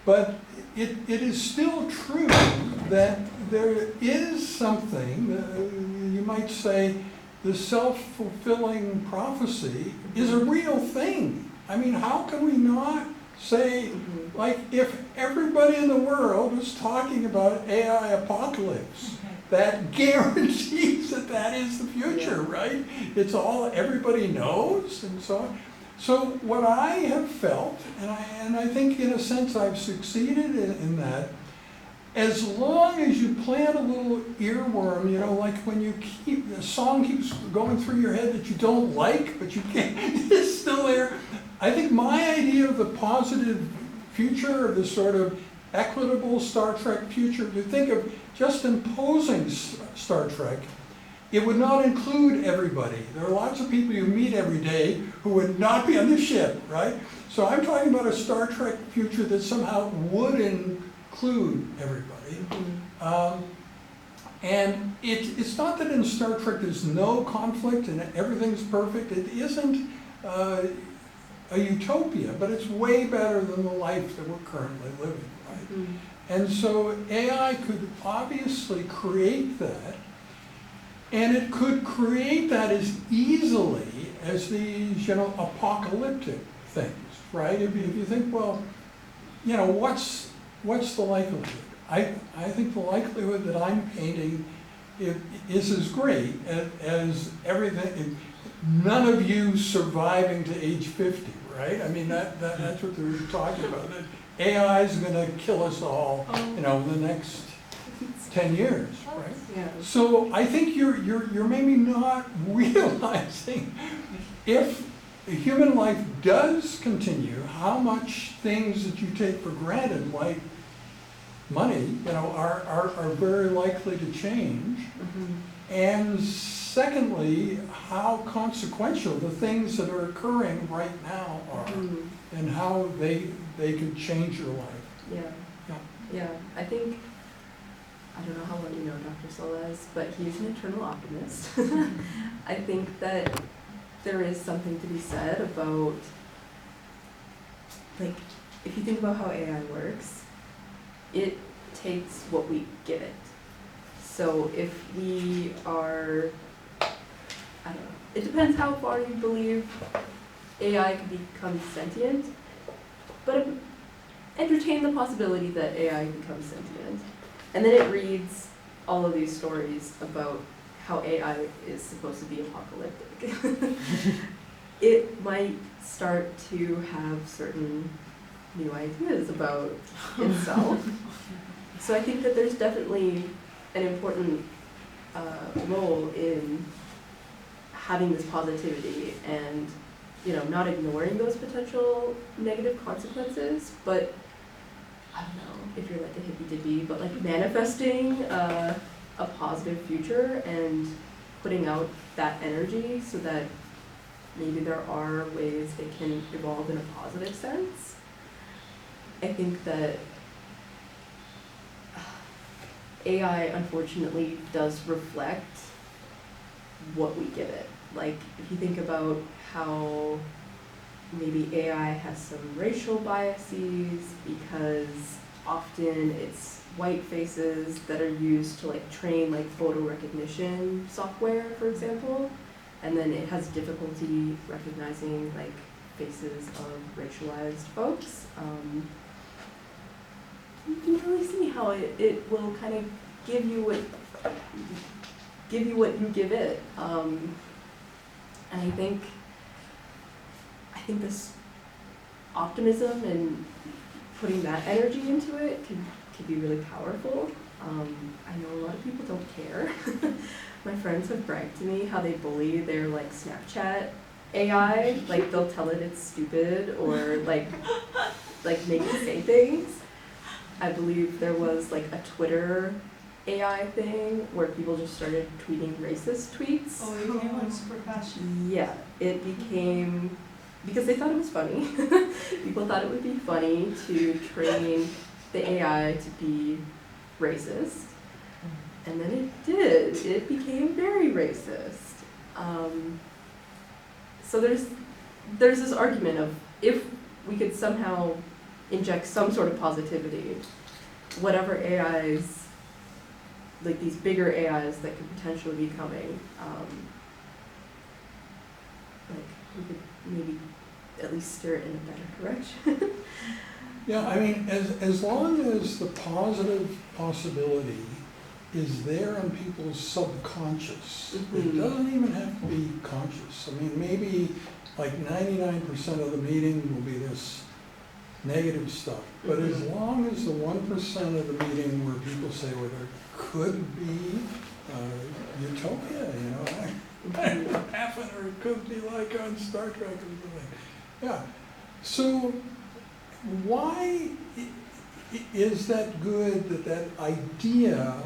but it is still true that there is something, you might say, the self-fulfilling prophecy is a real thing. I mean, how can we not say, like, if everybody in the world is talking about AI apocalypse, that guarantees that is the future, right? It's all everybody knows, and so on. So what I have felt, and I think in a sense I've succeeded in that, as long as you plant a little earworm, you know, like when you keep, the song keeps going through your head that you don't like, but you can't, it's still there. I think my idea of the positive future, of the sort of equitable Star Trek future, if you think of just imposing Star Trek, it would not include everybody. There are lots of people you meet every day who would not be on the ship, right? So I'm talking about a Star Trek future that somehow would include everybody. And it's not that in Star Trek there's no conflict and everything's perfect. It isn't a utopia, but it's way better than the life that we're currently living, right? And so AI could obviously create that. And it could create that as easily as these, you know, apocalyptic things, right? If you think, well, you know, what's the likelihood? I think the likelihood that I'm painting is as great as everything. None of you surviving to age 50, right? I mean, that's what they're talking about. That AI is going to kill us all, you know, in the next 10 years, right? Yeah. So I think you're maybe not realizing if human life does continue, how much things that you take for granted, like money, you know, are very likely to change. And secondly, how consequential the things that are occurring right now are, and how they could change your life. Yeah. I think, I don't know how well you know Dr. Soles, but he's an eternal optimist. I think that there is something to be said about, like, if you think about how AI works, it takes what we give it. So if we are, I don't know, it depends how far you believe AI can become sentient, but entertain the possibility that AI becomes sentient. And then it reads all of these stories about how AI is supposed to be apocalyptic. It might start to have certain new ideas about itself. So I think that there's definitely an important role in having this positivity and, you know, not ignoring those potential negative consequences, but I don't know if you're like a hippy-dippy, but like manifesting a positive future and putting out that energy so that maybe there are ways they can evolve in a positive sense. I think that AI unfortunately does reflect what we give it. Like if you think about how maybe AI has some racial biases because often it's white faces that are used to like train like photo recognition software, for example, and then it has difficulty recognizing like faces of racialized folks. You can really see how it will kind of give you what you give it. And I think this optimism and putting that energy into it can be really powerful. I know a lot of people don't care. My friends have bragged to me how they bully their like Snapchat AI, like they'll tell it it's stupid or like make it say things. I believe there was like a Twitter AI thing where people just started tweeting racist tweets. Oh, it became like super fashion. Yeah, it became, because they thought it was funny. People thought it would be funny to train the AI to be racist. And then it did. It became very racist. So there's this argument of if we could somehow inject some sort of positivity, whatever AIs, like these bigger AIs that could potentially be coming, like we could maybe at least steer it in a better direction. Yeah, I mean, as long as the positive possibility is there in people's subconscious, it doesn't even have to be conscious. I mean, maybe like 99% of the meeting will be this negative stuff. But as long as the 1% of the meeting where people say, well, there could be utopia, you know, that happen, or it could be like on Star Trek or something. Yeah. So why is that good, that idea,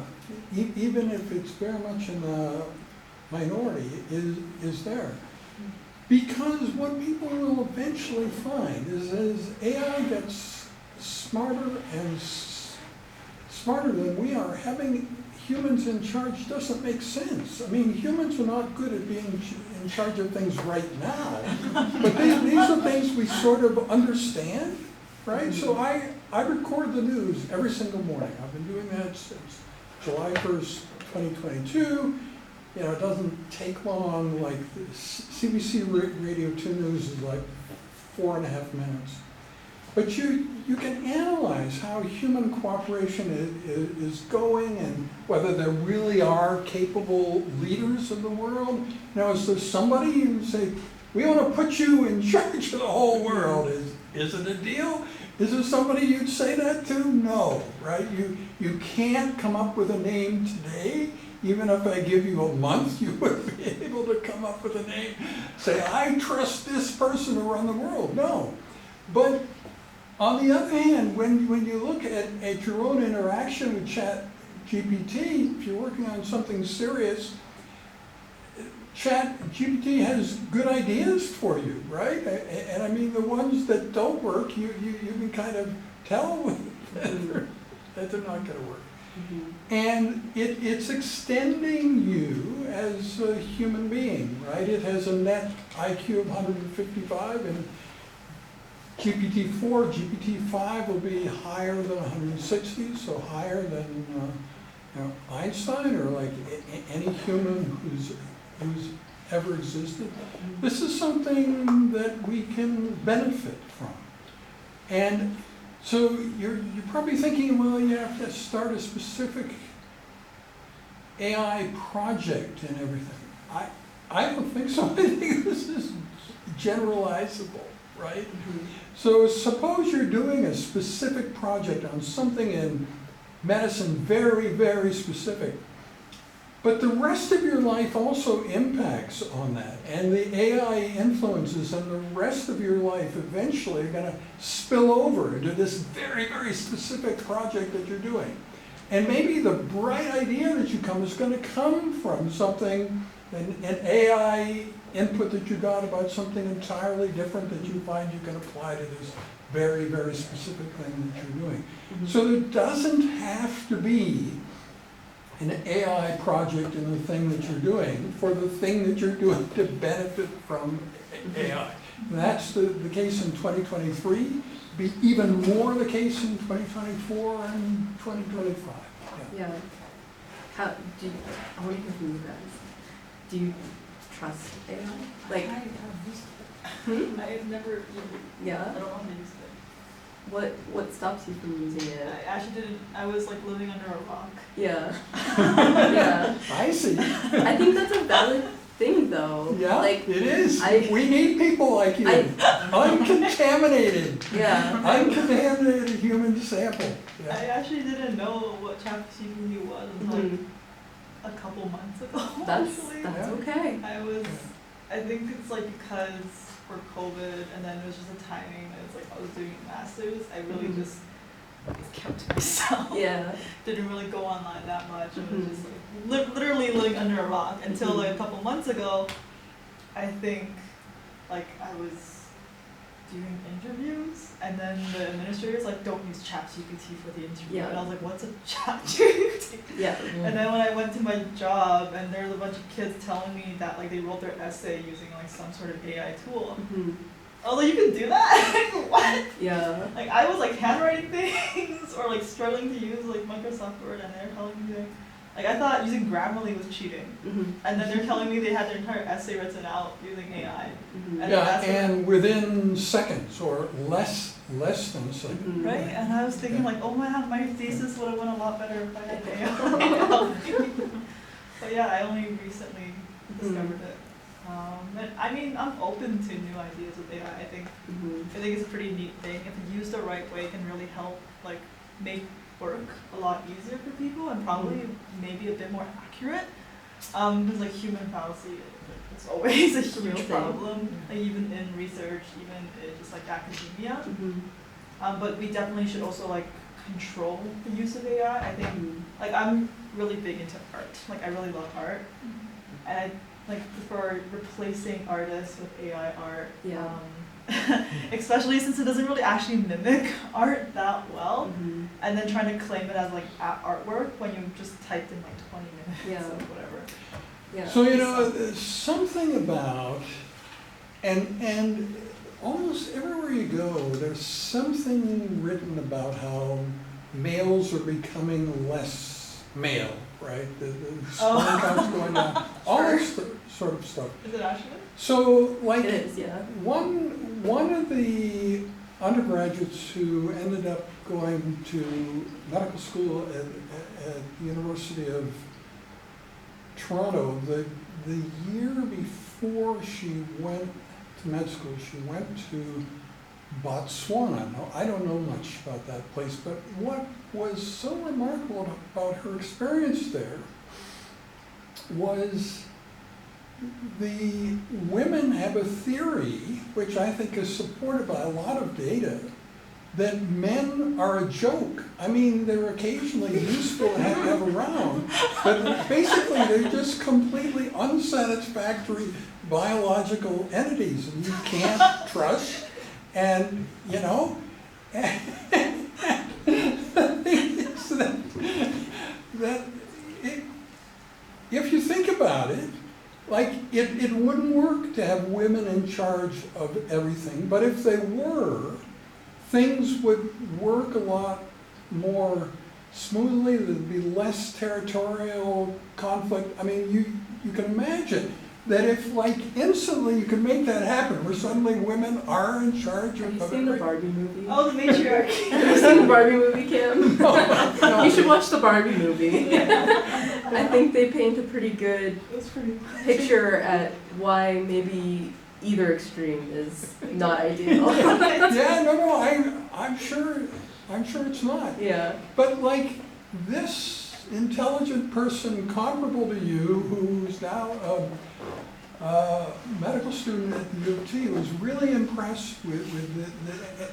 even if it's very much in the minority, is there? Because what people will eventually find is as AI gets smarter and smarter than we are, having humans in charge doesn't make sense. I mean, humans are not good at being in charge of things right now, but these are things we sort of understand, right? So I record the news every single morning. I've been doing that since July 1st, 2022. You know, it doesn't take long, like CBC Radio 2 News is like 4.5 minutes. But you can analyze how human cooperation is going and whether there really are capable leaders of the world. Now, is there somebody who say, we want to put you in charge of the whole world? Is it a deal? Is there somebody you'd say that to? No, right? You can't come up with a name today. Even if I give you a month, you would be able to come up with a name. Say, I trust this person to run the world. No. But on the other hand, when you look at your own interaction with ChatGPT, if you're working on something serious, ChatGPT has good ideas for you, right? And I mean, the ones that don't work, you can kind of tell that they're not going to work. Mm-hmm. And it's extending you as a human being, right? It has a net IQ of 155, and GPT-4, GPT-5 will be higher than 160, so higher than Einstein or like any human who's ever existed. This is something that we can benefit from. And so you're probably thinking, well, you have to start a specific AI project and everything. I don't think so. I think this is generalizable, right? Mm-hmm. So suppose you're doing a specific project on something in medicine, very, very specific. But the rest of your life also impacts on that. And the AI influences and the rest of your life eventually are going to spill over into this very, very specific project that you're doing. And maybe the bright idea that you come is going to come from something, an AI input that you got about something entirely different that you find you can apply to this very, very specific thing that you're doing. Mm-hmm. So there doesn't have to be an AI project in the thing that you're doing for the thing that you're doing to benefit from AI. And that's the case in 2023, be even more the case in 2024 and 2025. Yeah. I want to hear from you guys. Do you trust AI? Like, I've never, yeah? I don't want to use it. What stops you from using it? I actually didn't, I was like living under a rock. Yeah. Yeah. I see. I think that's a valid thing though. Yeah, like, it is. We need people like you. Uncontaminated. Yeah. Uncontaminated human sample. Yeah. I actually didn't know what ChatGPT was until like a couple months ago. That's actually. okay. I think it's like because for COVID and then it was just a timing and it's like I was doing a master's, I really just kept to myself. Yeah. Didn't really go online that much. It was just like literally living under a rock until like a couple months ago. I think like I was doing interviews and then the administrators like don't use ChatGPT for the interview. Yeah. And I was like, what's a ChatGPT? Yeah. And then when I went to my job and there was a bunch of kids telling me that like they wrote their essay using like some sort of AI tool. I was like, you can do that? What? Yeah. Like I was like handwriting things or like struggling to use like Microsoft Word and they're telling me like I thought using Grammarly was cheating. And then they're telling me they had their entire essay written out using AI. And within seconds or less than seconds. Right? And I was thinking like, oh man, my thesis would have went a lot better if I had AI. But yeah, I only recently discovered it. And I mean, I'm open to new ideas with AI. I think it's a pretty neat thing. If used the right way, it can really help like make work a lot easier for people and probably maybe a bit more accurate. Because like human fallacy, it's always a huge problem, like even in research, even in just like academia. But we definitely should also like control the use of AI. I think like I'm really big into art. Like I really love art, and I like for replacing artists with AI art. Especially since it doesn't really actually mimic art that well, and then trying to claim it as like artwork when you just typed in like 20 minutes or whatever. So there's something about, and almost everywhere you go, there's something written about how males are becoming less male, right? The sperm count's going down, all this sort of stuff. Is it actually? So, like, It is, yeah. one of the undergraduates who ended up going to medical school at the University of Toronto, the year before she went to med school, she went to Botswana. Now, I don't know much about that place, but what was so remarkable about her experience there was the women have a theory, which I think is supported by a lot of data, that men are a joke. I mean, they're occasionally useful to have around, but basically they're just completely unsatisfactory biological entities and you can't trust. And, if you think about it, like, it wouldn't work to have women in charge of everything, but if they were, things would work a lot more smoothly, there'd be less territorial conflict. I mean, you can imagine that if, like, instantly you can make that happen, where suddenly women are in charge of everything. Have you seen the Barbie movie? Oh, the matriarchy. Have you seen the Barbie movie, Kim? No. You should watch the Barbie movie. I think they paint a pretty good picture at why maybe either extreme is not ideal. Yeah, no, I'm sure it's not. Yeah. But like this intelligent person comparable to you, who's now a medical student at the U of T, was really impressed with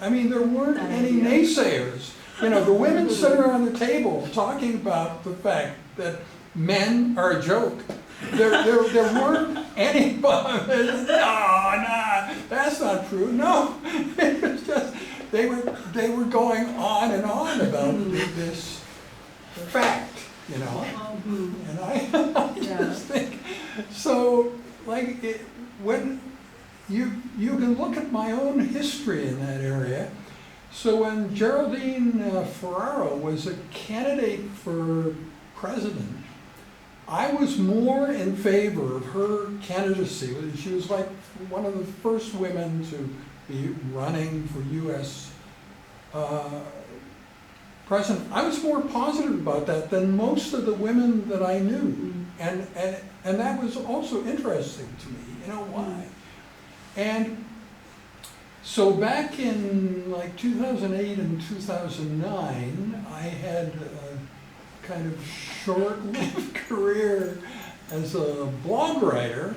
I mean, there weren't any naysayers. The women sit around the table talking about the fact that men are a joke. There weren't any, no, that's not true. No, it was just, they were going on and on about this fact, and I just think, so, like, when you can look at my own history in that area. So when Geraldine Ferraro was a candidate for president, I was more in favor of her candidacy. She was like one of the first women to be running for U.S. president. I was more positive about that than most of the women that I knew. And that was also interesting to me. Why? And so back in like 2008 and 2009, I had a kind of short-lived career as a blog writer,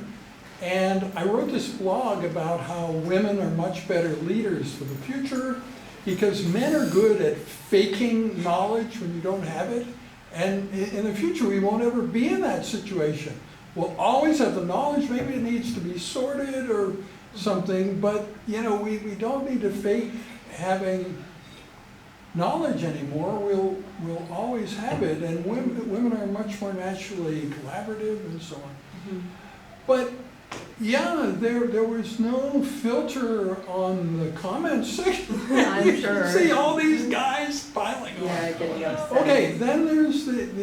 and I wrote this blog about how women are much better leaders for the future because men are good at faking knowledge when you don't have it, and in the future we won't ever be in that situation. We'll always have the knowledge, maybe it needs to be sorted or something, but we don't need to fake having knowledge anymore. We'll always have it, and women are much more naturally collaborative and so on. But yeah, there was no filter on the comments section. I'm You sure. see all these guys piling on. Yeah, getting upset. Okay, then there's the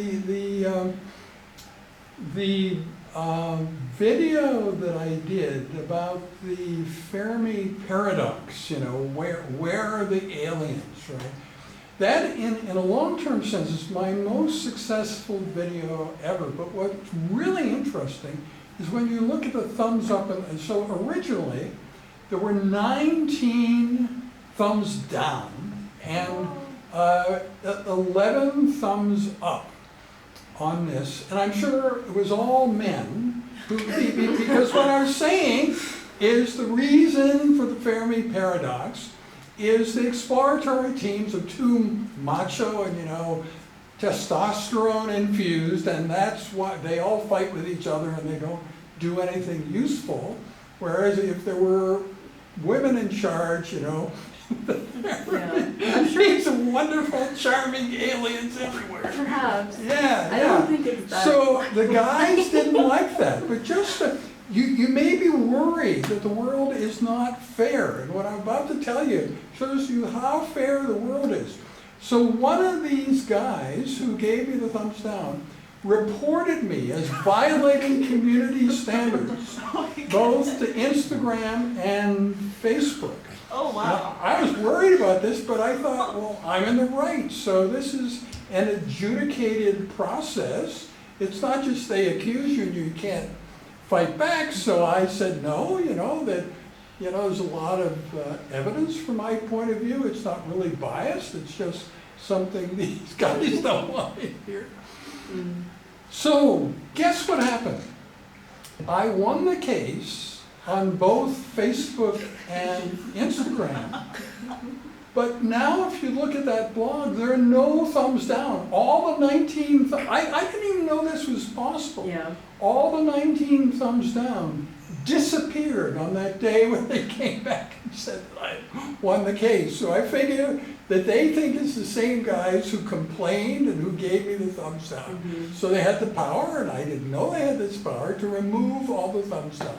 video that I did about the Fermi paradox. Where are the aliens, right? That, in a long-term sense, is my most successful video ever. But what's really interesting is when you look at the thumbs up, and so originally, there were 19 thumbs down and 11 thumbs up on this, and I'm sure it was all men, because what I'm saying is the reason for the Fermi paradox is the exploratory teams of two macho and, testosterone infused, and that's why they all fight with each other and they don't do anything useful. Whereas if there were women in charge, Yeah. I'm sure these wonderful, charming aliens everywhere. perhaps. Yeah, I don't think it's that. So the guys didn't like that, but just you may be worried that the world is not fair, and what I'm about to tell you shows you how fair the world is. So one of these guys who gave me the thumbs down reported me as violating community standards, both to Instagram and Facebook. Oh, wow. Now, I was worried about this, but I thought, well, I'm in the right. So this is an adjudicated process. It's not just they accuse you and you can't fight back. So I said, no, there's a lot of evidence from my point of view. It's not really biased. It's just something these guys don't want to hear. Mm. So guess what happened? I won the case on both Facebook and Instagram. But now if you look at that blog, there are no thumbs down. All the 19, I didn't even know this was possible. Yeah. All the 19 thumbs down disappeared on that day when they came back and said that I won the case. So I figure that they think it's the same guys who complained and who gave me the thumbs down. Mhm. So they had the power, and I didn't know they had this power, to remove all the thumbs down.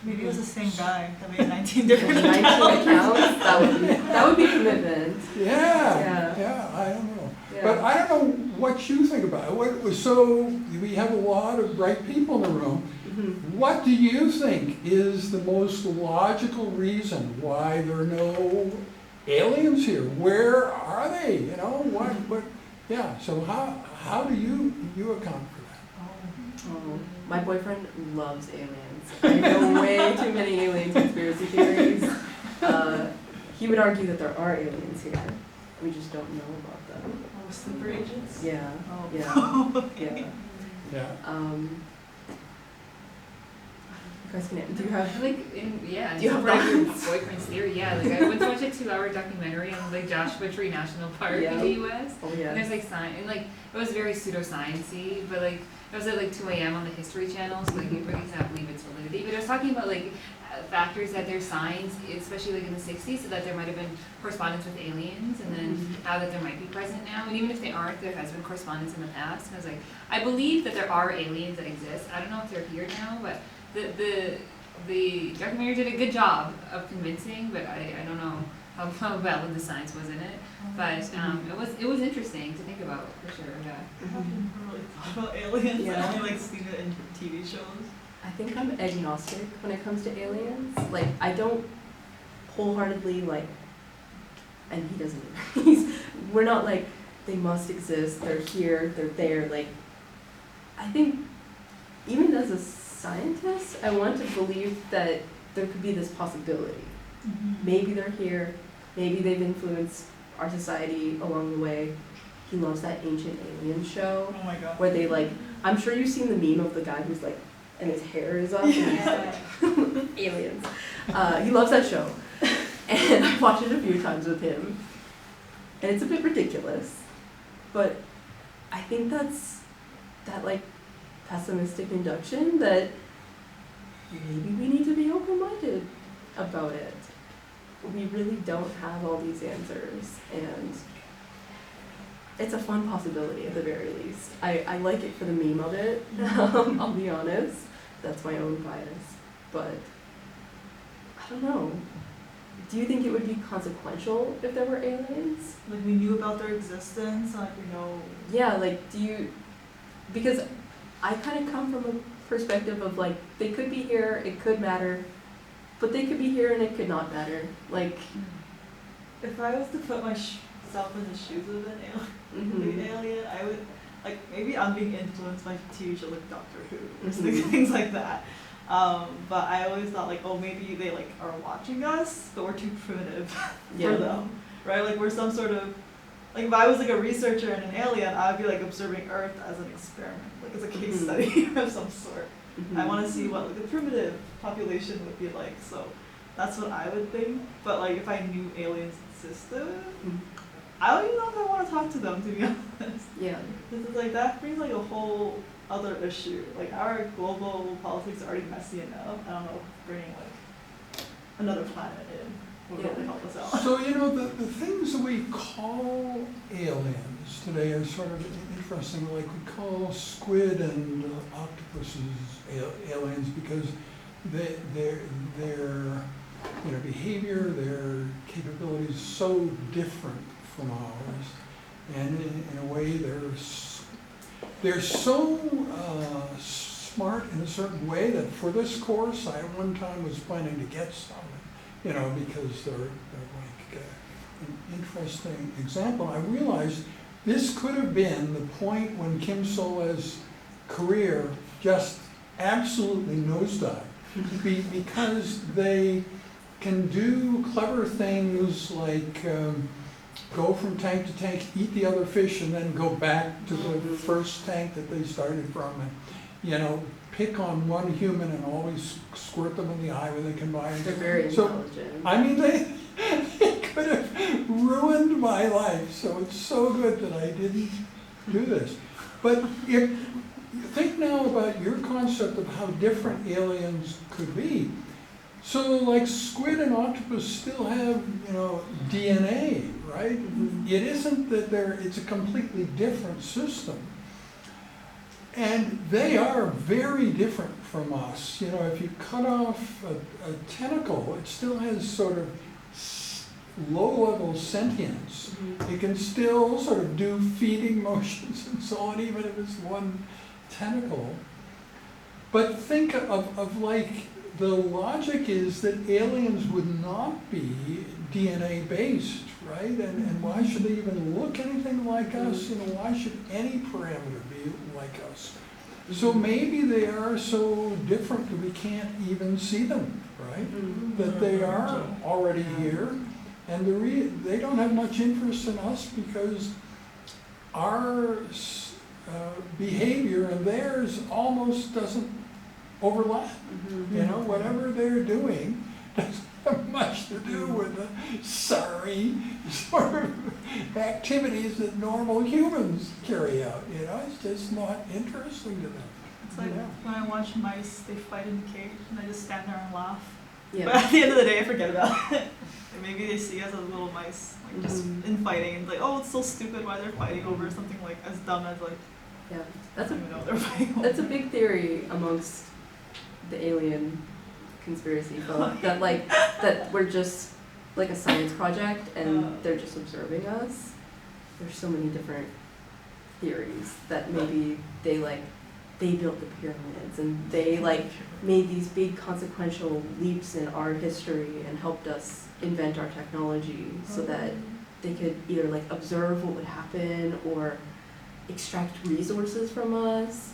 Maybe it was the same guy that made 19 different 19 accounts. accounts, that would be commitment. Yeah, I don't know. Yeah. But I don't know what you think about it. So we have a lot of bright people in the room. Mhm. What do you think is the most logical reason why there are no aliens here? Where are they? So how do you account for that? Oh, my boyfriend loves aliens. I know way too many alien conspiracy theories. He would argue that there are aliens here. We just don't know about them. Oh, sleeper agents? Yeah, Oh. yeah, yeah. Yeah. You guys can, do you have, Do you have have your thoughts? boyfriend's theory? Yeah, I went to watch a 2-hour documentary on Joshua Tree National Park Yeah. in the U.S. oh And yeah. there's science, and it was very pseudoscience-y, but it was at 2 a.m. on the History Channel, so it really does not believe its validity. But it was talking about factors that there's signs, especially in the 60s, so that there might have been correspondence with aliens, and then how that there might be present now. And even if they aren't, there has been correspondence in the past. And I was like, I believe that there are aliens that exist. I don't know if they're here now, but the documentary did a good job of convincing, but I don't know how valid the science was in it. But it was interesting to think about for sure. Yeah. I haven't really thought about aliens. Yeah. I only seen it in TV shows. I think I'm agnostic when it comes to aliens. I don't wholeheartedly and he doesn't either. We're not they must exist, they're here, they're there. I think even as a scientist, I want to believe that there could be this possibility. Maybe they're here, maybe they've influenced our society along the way. He loves that Ancient Aliens show Oh my god. where they I'm sure you've seen the meme of the guy who's and his hair is up and he's aliens. He loves that show. And I've watched it a few times with him. And it's a bit ridiculous. But I think that's that pessimistic induction that maybe we need to be open-minded about it. We really don't have all these answers, and it's a fun possibility at the very least. I like it for the meme of it, I'll be honest. That's my own bias. But I don't know. Do you think it would be consequential if there were aliens? We knew about their existence, we know. Yeah, do you, because I kind of come from a perspective of they could be here, it could matter, but they could be here and it could not matter. If I was to put myself in the shoes of an alien, I would, maybe I'm being influenced by TV show Doctor Who, or Mhm. things like that. But I always thought like, oh, maybe they like are watching us, but we're too primitive Yeah. for them, right? Like we're some sort of, like if I was like a researcher and an alien, I would be like observing Earth as an experiment, like as a case Mhm. study of some sort. I Mhm. want to see what like, the primitive population would be like, so that's what I would think. But like if I knew aliens existed, Mhm. I don't even know if I want to talk to them, to be honest. Yeah. This is like, that brings like a whole other issue. Like our global politics are already messy enough. I don't know if bringing like another planet in would really help us out. So, you know, the things that we call aliens today are sort of interesting. Like we call squid and octopuses aliens because their you know, behavior, their capabilities so different from ours. And in a way, they're so smart in a certain way that for this course, I at one time was planning to get some, you know, because they're like an interesting example. I realized this could have been the point when Kim Sole's career just absolutely nosedived, because they can do clever things like go from tank to tank, eat the other fish, and then go back to the first tank that they started from, and, you know, pick on one human and always squirt them in the eye when they can buy it. They're very So, intelligent. I mean, they could have ruined my life, so it's so good that I didn't do this. But if you think now about your concept of how different aliens could be, so like squid and octopus still have, you know, DNA, right? Mhm. It isn't that it's a completely different system. And they are very different from us. You know, if you cut off a tentacle, it still has sort of low-level sentience. Mhm. It can still sort of do feeding motions and so on, even if it's one tentacle. But think of like, the logic is that aliens would not be DNA based, right? And why should they even look anything like us? You know, why should any parameter be like us? So maybe they are so different that we can't even see them, right? Mhm. That they are already here, and they don't have much interest in us because our behavior and theirs almost doesn't overlap. Mhm. You know, whatever they're doing doesn't have much to do with the sorry sort of activities that normal humans carry out. You know, it's just not interesting to them. It's like Yeah. when I watch mice, they fight in the cage, and I just stand there and laugh. But Yeah. at the end of the day, I forget about it. And maybe they see us as little mice, like just Mhm. infighting, and like, oh, it's so stupid why they're fighting over something like as dumb as like, Yeah. I That's don't a even know what they're fighting over. That's a big theory amongst the alien conspiracy folk, that like, that we're just like a science project and they're just observing us. There's so many different theories that maybe they built the pyramids and they like made these big consequential leaps in our history and helped us invent our technology so that they could either like observe what would happen or extract resources from us.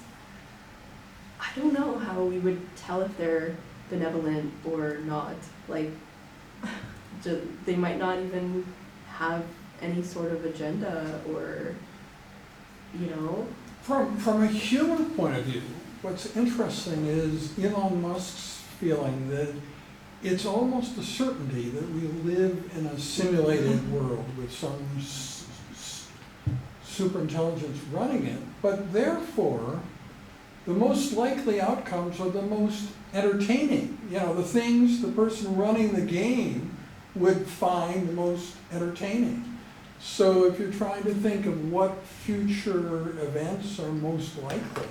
I don't know how we would tell if they're benevolent or not. Like, they might not even have any sort of agenda or, you know. From a human point of view, what's interesting is Elon Musk's feeling that it's almost a certainty that we live in a simulated world with some superintelligence running it, but therefore the most likely outcomes are the most entertaining. You know, the things the person running the game would find the most entertaining. So if you're trying to think of what future events are most likely,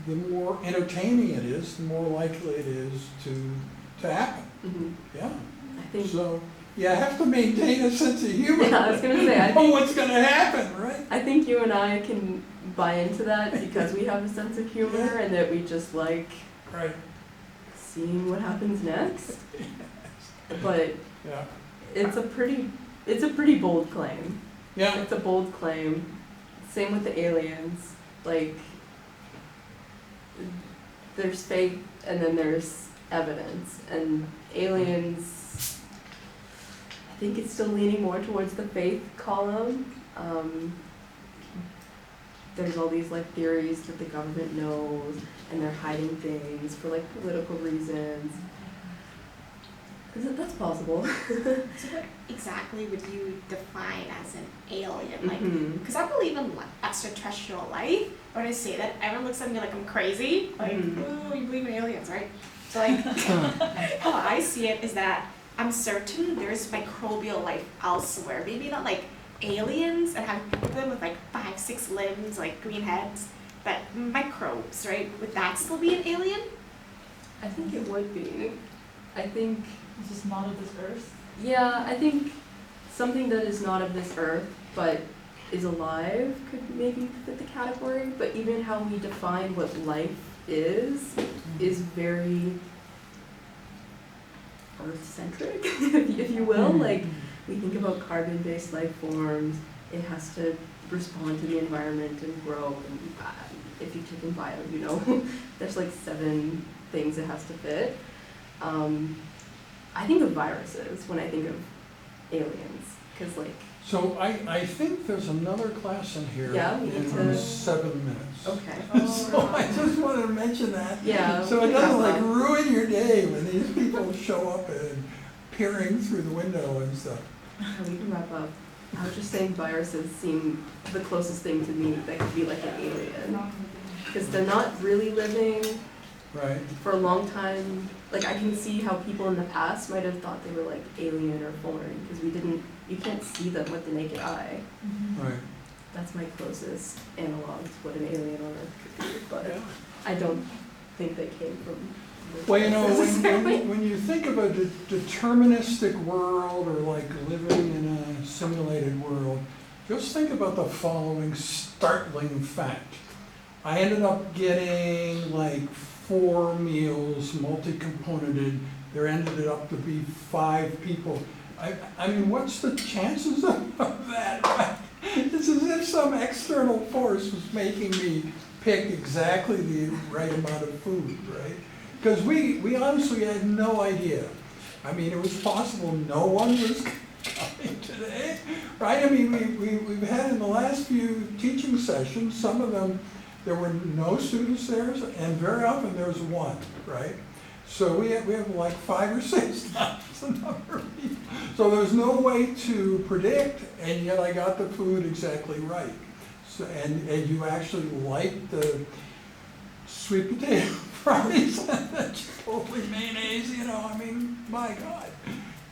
the more entertaining it is, the more likely it is to happen. Mm-hmm. Yeah. I think. So you have to maintain a sense of humor. Yeah, I was gonna say, I know think what's going to happen, right? I think you and I can buy into that because we have a sense of humor Yeah. and that we just like Right. seeing what happens next. But Yeah. it's a pretty bold claim. Yeah. It's a bold claim. Same with the aliens. Like, there's faith and then there's evidence. And aliens, I think it's still leaning more towards the faith column. There's all these like theories that the government knows and they're hiding things for like political reasons. That's possible. So what exactly would you define as an alien? Like, Mhm. because I believe in extraterrestrial life. When I say that, everyone looks at me like I'm crazy. Like, oh, you believe in aliens, right? So like, how I see it is that I'm certain there's microbial life elsewhere. Maybe not like aliens and have them with like 5, 6 limbs, like green heads, but microbes, right? Would that still be an alien? I think it would be. I think, It's just not of this earth. yeah, I think something that is not of this earth but is alive could maybe fit the category. But even how we define what life is very earth-centric, if you will. Like, we think about carbon-based life forms, it has to respond to the environment and grow. And if you take in bio, you know, there's like 7 things it has to fit. I think of viruses when I think of aliens, because like, So I think there's another class in here Yeah, we need to- in 7 minutes. okay. So I just wanted to mention that. Yeah. So we it can doesn't wrap like up. ruin your day when these people show up and peering through the window and stuff. We can wrap up. I was just saying viruses seem the closest thing to me that could be like an alien. Because they're not really living Right. for a long time. Like, I can see how people in the past might have thought they were like alien or foreign, because you can't see them with the naked eye. Right. That's my closest analog to what an alien on Earth could be, but Yeah. I don't think they came from. Well, you know, necessarily. when you think of a deterministic world or like living in a simulated world, just think about the following startling fact. I ended up getting like 4 meals, multi-componented. There ended up to be 5 people. I mean, what's the chances of that? Right? It's as if some external force was making me pick exactly the right amount of food, right? Because we honestly had no idea. I mean, it was possible no one was coming today, right? I mean, we've had in the last few teaching sessions, some of them, there were no students there, and very often there was 1, right? So we have like 5 or 6 times the number of people. So there's no way to predict, and yet I got the food exactly right. So, and you actually liked the sweet potato fries and the chipotle mayonnaise, you know, I mean, my God,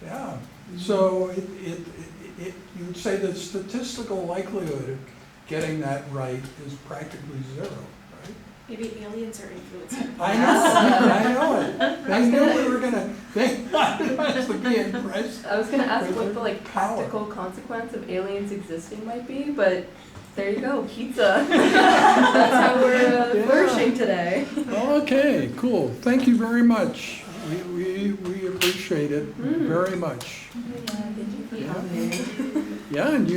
yeah. So you would say the statistical likelihood of getting that right is practically 0, right? Maybe aliens are influencing. I know it. They knew we were gonna, they wanted us to be impressed. I was gonna ask with what their the like power. practical consequence of aliens existing might be, but there you go, pizza. That's how we're Yeah. flourishing today. Okay, cool. Thank you very much. We appreciate it very much. Thank you for Yeah. coming. Yeah, and you